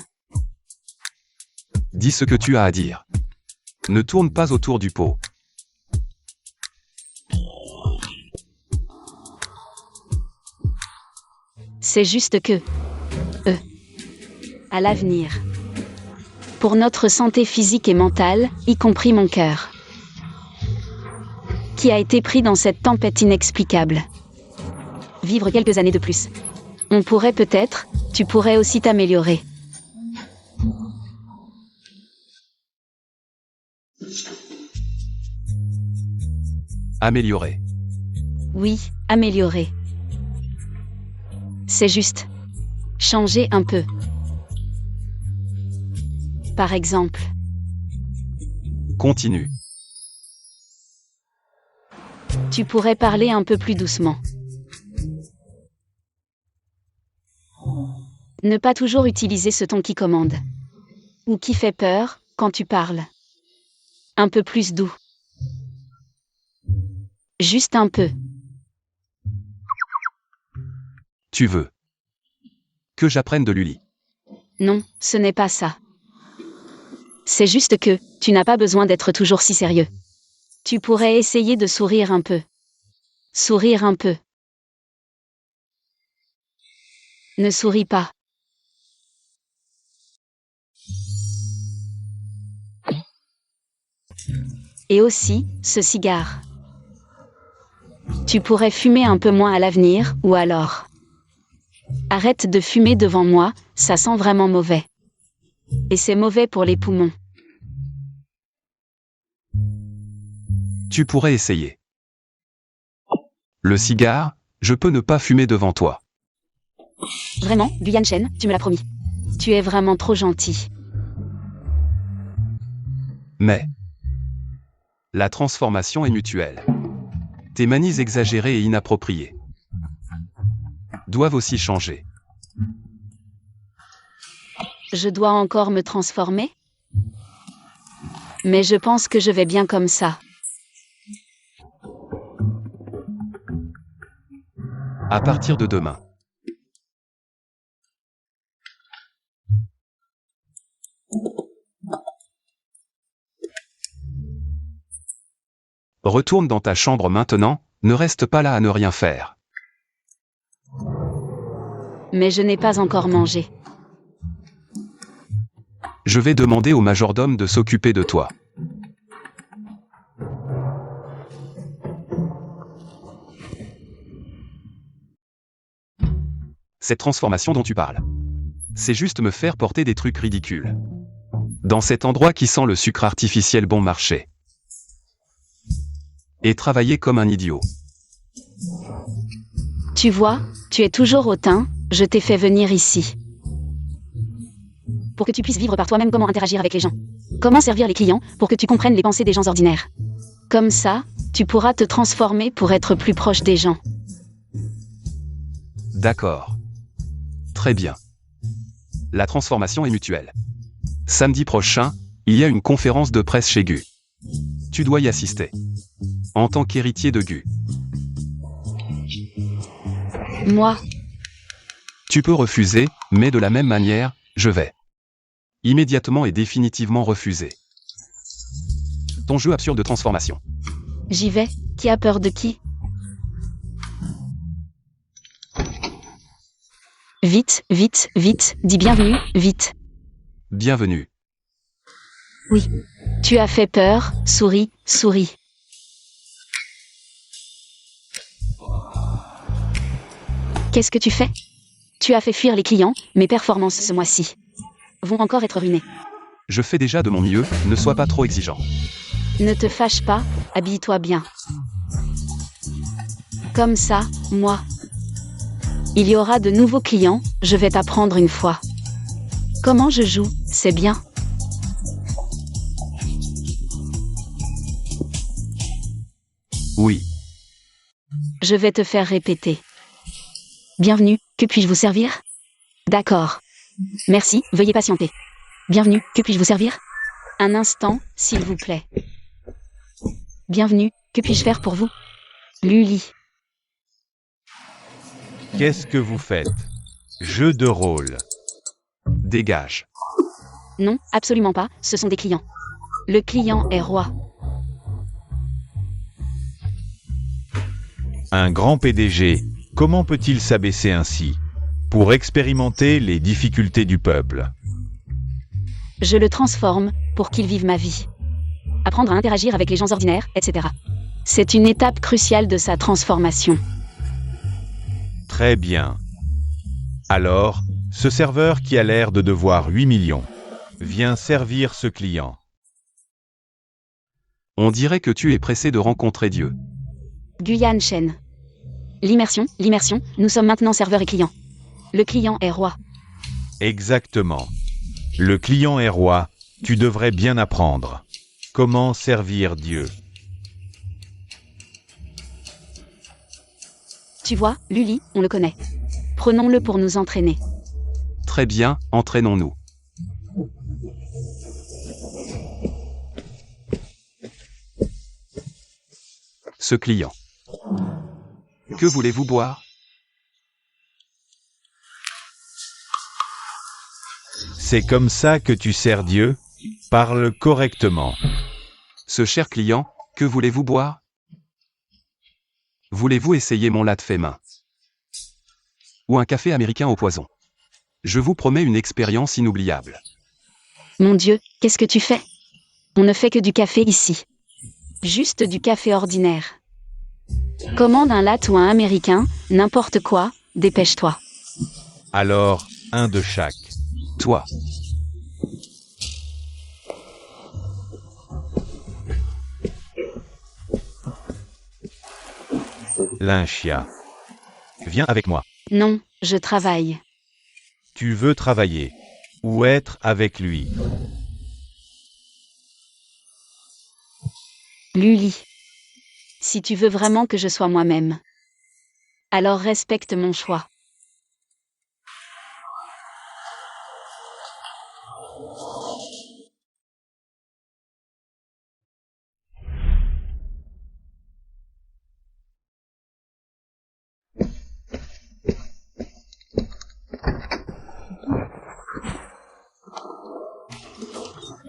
Dis ce que tu as à dire. Ne tourne pas autour du pot. C'est juste que... à l'avenir. Pour notre santé physique et mentale, y compris mon cœur. Qui a été pris dans cette tempête inexplicable. Vivre quelques années de plus. On pourrait peut-être, tu pourrais aussi t'améliorer. Améliorer. Oui, améliorer. C'est juste. Changer un peu. Par exemple. Continue. Tu pourrais parler un peu plus doucement. Ne pas toujours utiliser ce ton qui commande. Ou qui fait peur, quand tu parles. Un peu plus doux. Juste un peu. Tu veux que j'apprenne de Luli? Non, ce n'est pas ça. C'est juste que, tu n'as pas besoin d'être toujours si sérieux. Tu pourrais essayer de sourire un peu. Sourire un peu. Ne souris pas. Et aussi, ce cigare. Tu pourrais fumer un peu moins à l'avenir, ou alors... Arrête de fumer devant moi, ça sent vraiment mauvais. Et c'est mauvais pour les poumons. Tu pourrais essayer. Le cigare, je peux ne pas fumer devant toi. Vraiment, Guyane Chen, tu me l'as promis. Tu es vraiment trop gentil. Mais... la transformation est mutuelle. Tes manies exagérées et inappropriées doivent aussi changer. Je dois encore me transformer? Mais je pense que je vais bien comme ça. À partir de demain. Retourne dans ta chambre maintenant, ne reste pas là à ne rien faire. Mais je n'ai pas encore mangé. Je vais demander au majordome de s'occuper de toi. Cette transformation dont tu parles, c'est juste me faire porter des trucs ridicules. Dans cet endroit qui sent le sucre artificiel bon marché. Et travailler comme un idiot. Tu vois, tu es toujours hautain, je t'ai fait venir ici. Pour que tu puisses vivre par toi-même comment interagir avec les gens. Comment servir les clients, pour que tu comprennes les pensées des gens ordinaires. Comme ça, tu pourras te transformer pour être plus proche des gens. D'accord. Très bien. La transformation est mutuelle. Samedi prochain, il y a une conférence de presse chez Gu. Tu dois y assister. En tant qu'héritier de Gu. Moi, Tu peux refuser, mais de la même manière, je vais immédiatement et définitivement refuser ton jeu absurde de transformation. j'y vais, qui a peur de qui? Vite, vite, vite, dis bienvenue, vite. Bienvenue. Oui. Tu as fait peur, souris, souris. Qu'est-ce que tu fais? Tu as fait fuir les clients, mes performances ce mois-ci vont encore être ruinées. Je fais déjà de mon mieux, ne sois pas trop exigeant. Ne te fâche pas, habille-toi bien. Comme ça, moi. Il y aura de nouveaux clients, je vais t'apprendre une fois. Comment je joue, c'est bien. Oui. Je vais te faire répéter. Bienvenue, que puis-je vous servir? D'accord. Merci, veuillez patienter. Bienvenue, que puis-je vous servir? Un instant, s'il vous plaît. Bienvenue, que puis-je faire pour vous? Luli. Qu'est-ce que vous faites? Jeu de rôle. Dégage. Non, absolument pas, ce sont des clients. Le client est roi. Un grand PDG, comment peut-il s'abaisser ainsi? Pour expérimenter les difficultés du peuple. Je le transforme pour qu'il vive ma vie. Apprendre à interagir avec les gens ordinaires, etc. C'est une étape cruciale de sa transformation. Très bien. Alors, ce serveur qui a l'air de devoir 8 millions, vient servir ce client. On dirait que tu es pressé de rencontrer Dieu. Guyane Chen. L'immersion, nous sommes maintenant serveurs et clients. Le client est roi. Exactement. Le client est roi, tu devrais bien apprendre. Comment servir Dieu? Tu vois, Luli, on le connaît. Prenons-le pour nous entraîner. Très bien, entraînons-nous. Ce client. Que voulez-vous boire? C'est comme ça que tu sers Dieu? Parle correctement. Ce cher client, que voulez-vous boire? Voulez-vous essayer mon latte fait main? Ou un café américain au poison? Je vous promets une expérience inoubliable. Mon Dieu, qu'est-ce que tu fais? On ne fait que du café ici. Juste du café ordinaire. Commande un latte ou un américain, n'importe quoi, dépêche-toi. Alors, un de chaque. Toi. Lynchia. Viens avec moi. Non, je travaille. Tu veux travailler. Ou être avec lui. Luli. Si tu veux vraiment que je sois moi-même, alors respecte mon choix.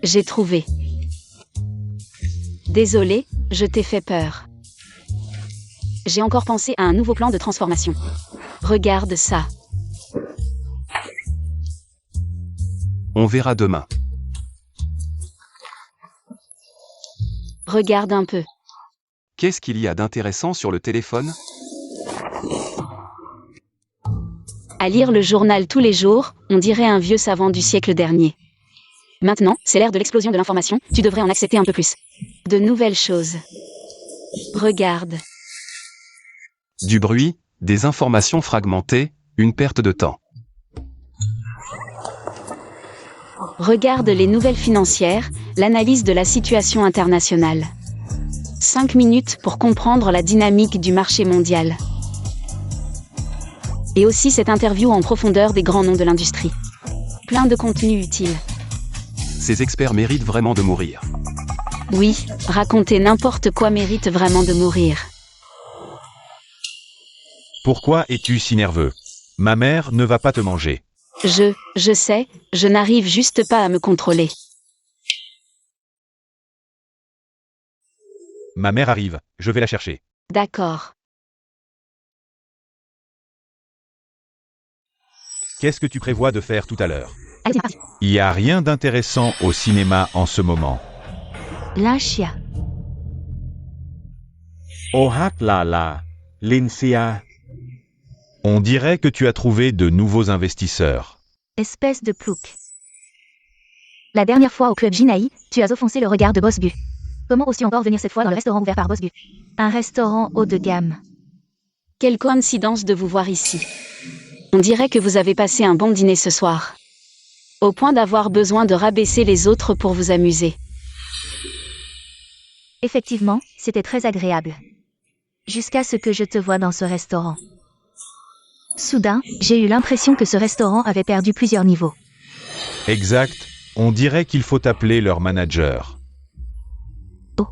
J'ai trouvé. Désolé, je t'ai fait peur. J'ai encore pensé à un nouveau plan de transformation. Regarde ça. On verra demain. Regarde un peu. Qu'est-ce qu'il y a d'intéressant sur le téléphone? À lire le journal tous les jours, on dirait un vieux savant du siècle dernier. Maintenant, c'est l'ère de l'explosion de l'information, tu devrais en accepter un peu plus. De nouvelles choses. Regarde. Du bruit, des informations fragmentées, une perte de temps. Regarde les nouvelles financières, l'analyse de la situation internationale. 5 minutes pour comprendre la dynamique du marché mondial. Et aussi cette interview en profondeur des grands noms de l'industrie. Plein de contenu utile. Ces experts méritent vraiment de mourir. Oui, raconter n'importe quoi mérite vraiment de mourir. Pourquoi es-tu si nerveux? Ma mère ne va pas te manger. Je sais, je n'arrive juste pas à me contrôler. Ma mère arrive, je vais la chercher. D'accord. Qu'est-ce que tu prévois de faire tout à l'heure? Allez, c'est parti. Il n'y a rien d'intéressant au cinéma en ce moment. Lynchia. Ohak Lala, Linsia. On dirait que tu as trouvé de nouveaux investisseurs. Espèce de plouc. La dernière fois au club Jinaï, tu as offensé le regard de Boss Bu. Comment oses-tu encore venir cette fois dans le restaurant ouvert par Boss Bu? Un restaurant haut de gamme. Quelle coïncidence de vous voir ici. On dirait que vous avez passé un bon dîner ce soir. Au point d'avoir besoin de rabaisser les autres pour vous amuser. Effectivement, c'était très agréable. Jusqu'à ce que je te voie dans ce restaurant. Soudain, j'ai eu l'impression que ce restaurant avait perdu plusieurs niveaux. Exact, on dirait qu'il faut appeler leur manager. Oh.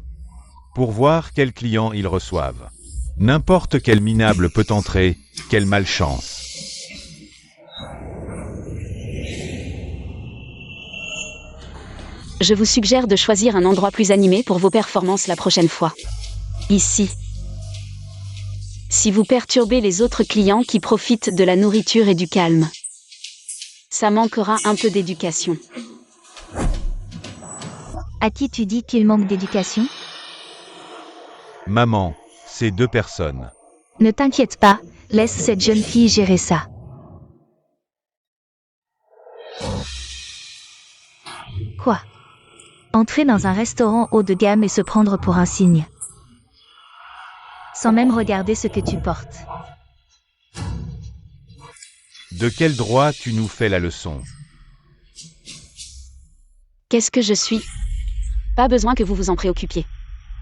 Pour voir quels clients ils reçoivent. N'importe quel minable peut entrer, quelle malchance. Je vous suggère de choisir un endroit plus animé pour vos performances la prochaine fois. Ici. Si vous perturbez les autres clients qui profitent de la nourriture et du calme, ça manquera un peu d'éducation. À qui tu dis qu'il manque d'éducation? Maman, c'est 2 personnes. Ne t'inquiète pas, laisse cette jeune fille gérer ça. Quoi? Entrer dans un restaurant haut de gamme et se prendre pour un cygne. Sans même regarder ce que tu portes. De quel droit tu nous fais la leçon? Qu'est-ce que je suis? Pas besoin que vous vous en préoccupiez.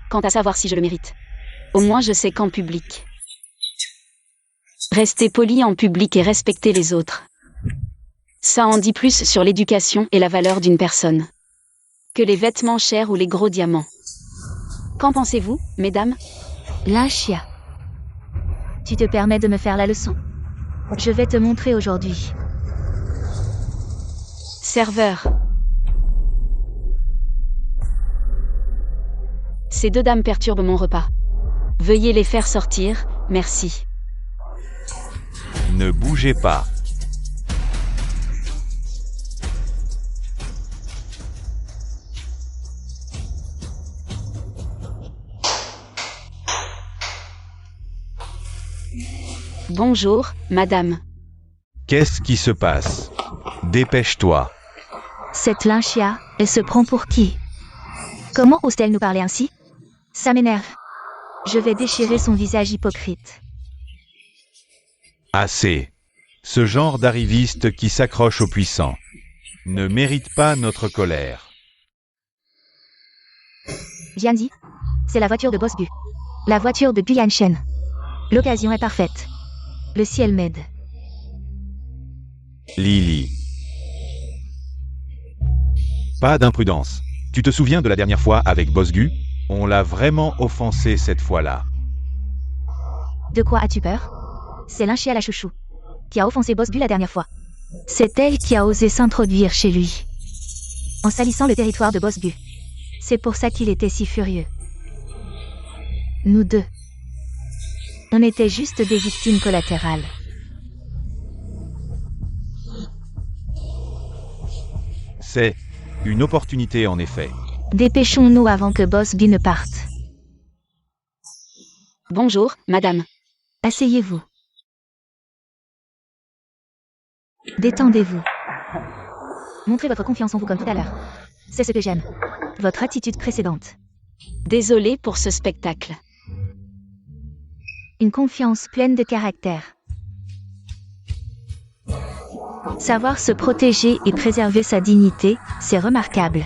Quant à savoir si je le mérite. Au moins je sais qu'en public. Restez poli en public et respectez les autres. Ça en dit plus sur l'éducation et la valeur d'une personne. Que les vêtements chers ou les gros diamants. Qu'en pensez-vous, mesdames? Lynchia. Tu te permets de me faire la leçon? Je vais te montrer aujourd'hui. Serveur. Ces 2 dames perturbent mon repas. Veuillez les faire sortir, merci. Ne bougez pas. Bonjour, madame. Qu'est-ce qui se passe? Dépêche-toi. Cette Lynchia, elle se prend pour qui? Comment ose-t-elle nous parler ainsi? Ça m'énerve. Je vais déchirer son visage hypocrite. Assez. Ce genre d'arriviste qui s'accroche aux puissants ne mérite pas notre colère. Jianzi, c'est la voiture de Boss Bu. La voiture de Guyan Shen. L'occasion est parfaite. Le ciel m'aide. Lily. Pas d'imprudence. Tu te souviens de la dernière fois avec Boss Gu? On l'a vraiment offensé cette fois-là. De quoi as-tu peur? C'est Lynchia la chouchou qui a offensé Boss Bu la dernière fois. C'est elle qui a osé s'introduire chez lui. En salissant le territoire de Boss Bu. C'est pour ça qu'il était si furieux. Nous 2. On était juste des victimes collatérales. C'est une opportunité en effet. Dépêchons-nous avant que Boss Bu ne parte. Bonjour, madame. Asseyez-vous. Détendez-vous. Montrez votre confiance en vous comme tout à l'heure. C'est ce que j'aime. Votre attitude précédente. Désolée pour ce spectacle. Une confiance pleine de caractère. Savoir se protéger et préserver sa dignité, c'est remarquable.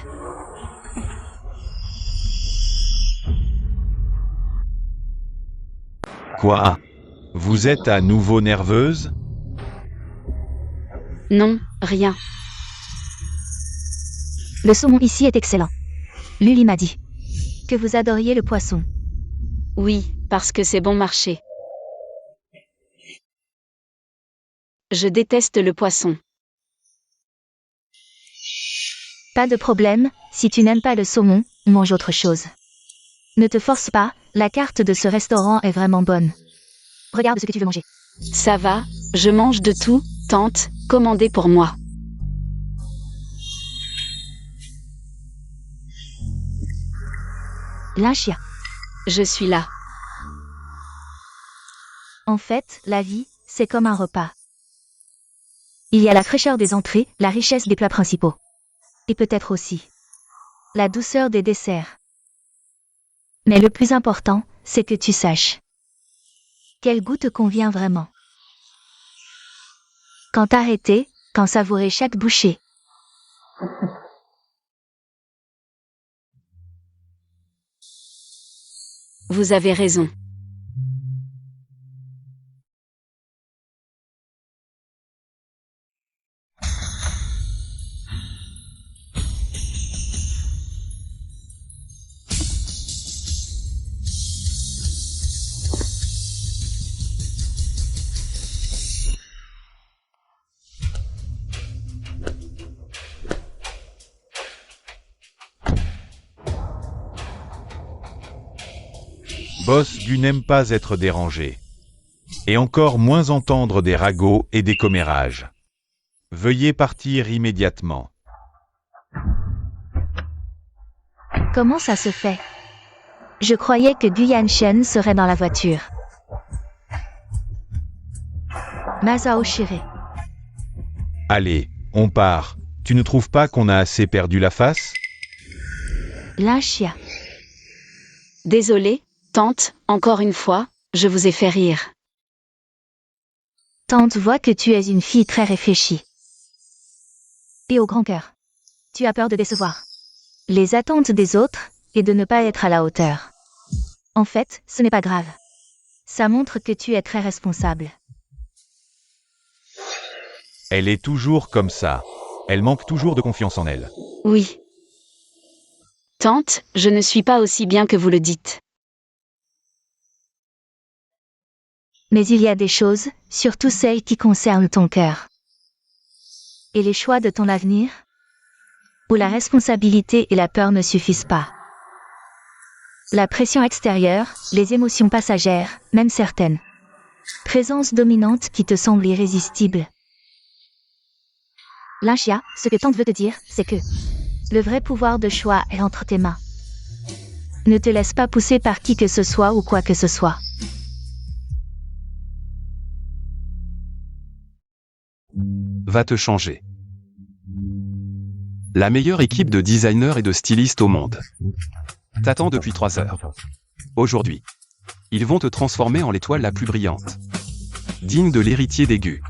Quoi? Vous êtes à nouveau nerveuse? Non, rien. Le saumon ici est excellent. Luli m'a dit que vous adoriez le poisson. Oui, parce que c'est bon marché. Je déteste le poisson. Pas de problème, si tu n'aimes pas le saumon, mange autre chose. Ne te force pas, la carte de ce restaurant est vraiment bonne. Regarde ce que tu veux manger. Ça va, je mange de tout, tante, commandez pour moi. Lynchia. Je suis là. En fait, la vie, c'est comme un repas. Il y a la fraîcheur des entrées, la richesse des plats principaux. Et peut-être aussi la douceur des desserts. Mais le plus important, c'est que tu saches quel goût te convient vraiment. Quand t'arrêter, quand savourer chaque bouchée. Vous avez raison. Boss Gu n'aime pas être dérangé. Et encore moins entendre des ragots et des commérages. Veuillez partir immédiatement. Comment ça se fait? Je croyais que Gu Yanshen serait dans la voiture. Masao Shire. Allez, on part. Tu ne trouves pas qu'on a assez perdu la face? Linxia. Désolée, tante, encore une fois, je vous ai fait rire. Tante voit que tu es une fille très réfléchie. Et au grand cœur. Tu as peur de décevoir les attentes des autres, et de ne pas être à la hauteur. En fait, ce n'est pas grave. Ça montre que tu es très responsable. Elle est toujours comme ça. Elle manque toujours de confiance en elle. Oui. Tante, je ne suis pas aussi bien que vous le dites. Mais il y a des choses, surtout celles qui concernent ton cœur. Et les choix de ton avenir, où la responsabilité et la peur ne suffisent pas. La pression extérieure, les émotions passagères, même certaines présences dominantes qui te semblent irrésistibles. Linxia, ce que tante veut te dire, c'est que le vrai pouvoir de choix est entre tes mains. Ne te laisse pas pousser par qui que ce soit ou quoi que ce soit. Va te changer. La meilleure équipe de designers et de stylistes au monde t'attend depuis 3 heures. Aujourd'hui, ils vont te transformer en l'étoile la plus brillante, digne de l'héritier des Gu.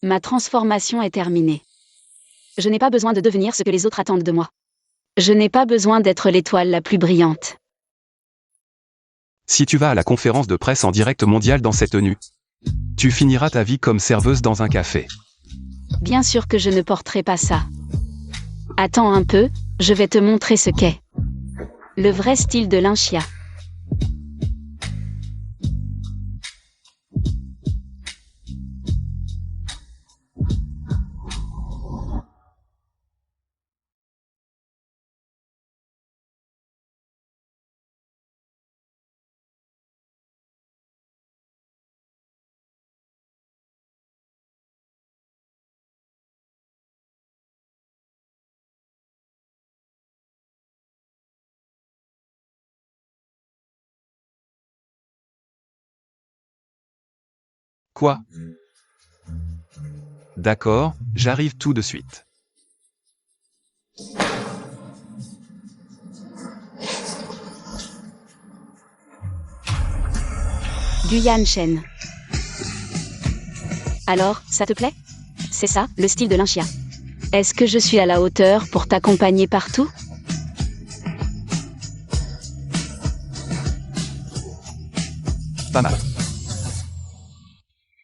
Ma transformation est terminée. Je n'ai pas besoin de devenir ce que les autres attendent de moi. Je n'ai pas besoin d'être l'étoile la plus brillante. Si tu vas à la conférence de presse en direct mondial dans cette tenue, tu finiras ta vie comme serveuse dans un café. Bien sûr que je ne porterai pas ça. Attends un peu, je vais te montrer ce qu'est le vrai style de Linxia. Quoi? D'accord, j'arrive tout de suite. Gu Yanshen. Alors, ça te plaît? C'est ça, le style de Linxia. Est-ce que je suis à la hauteur pour t'accompagner partout? Pas mal.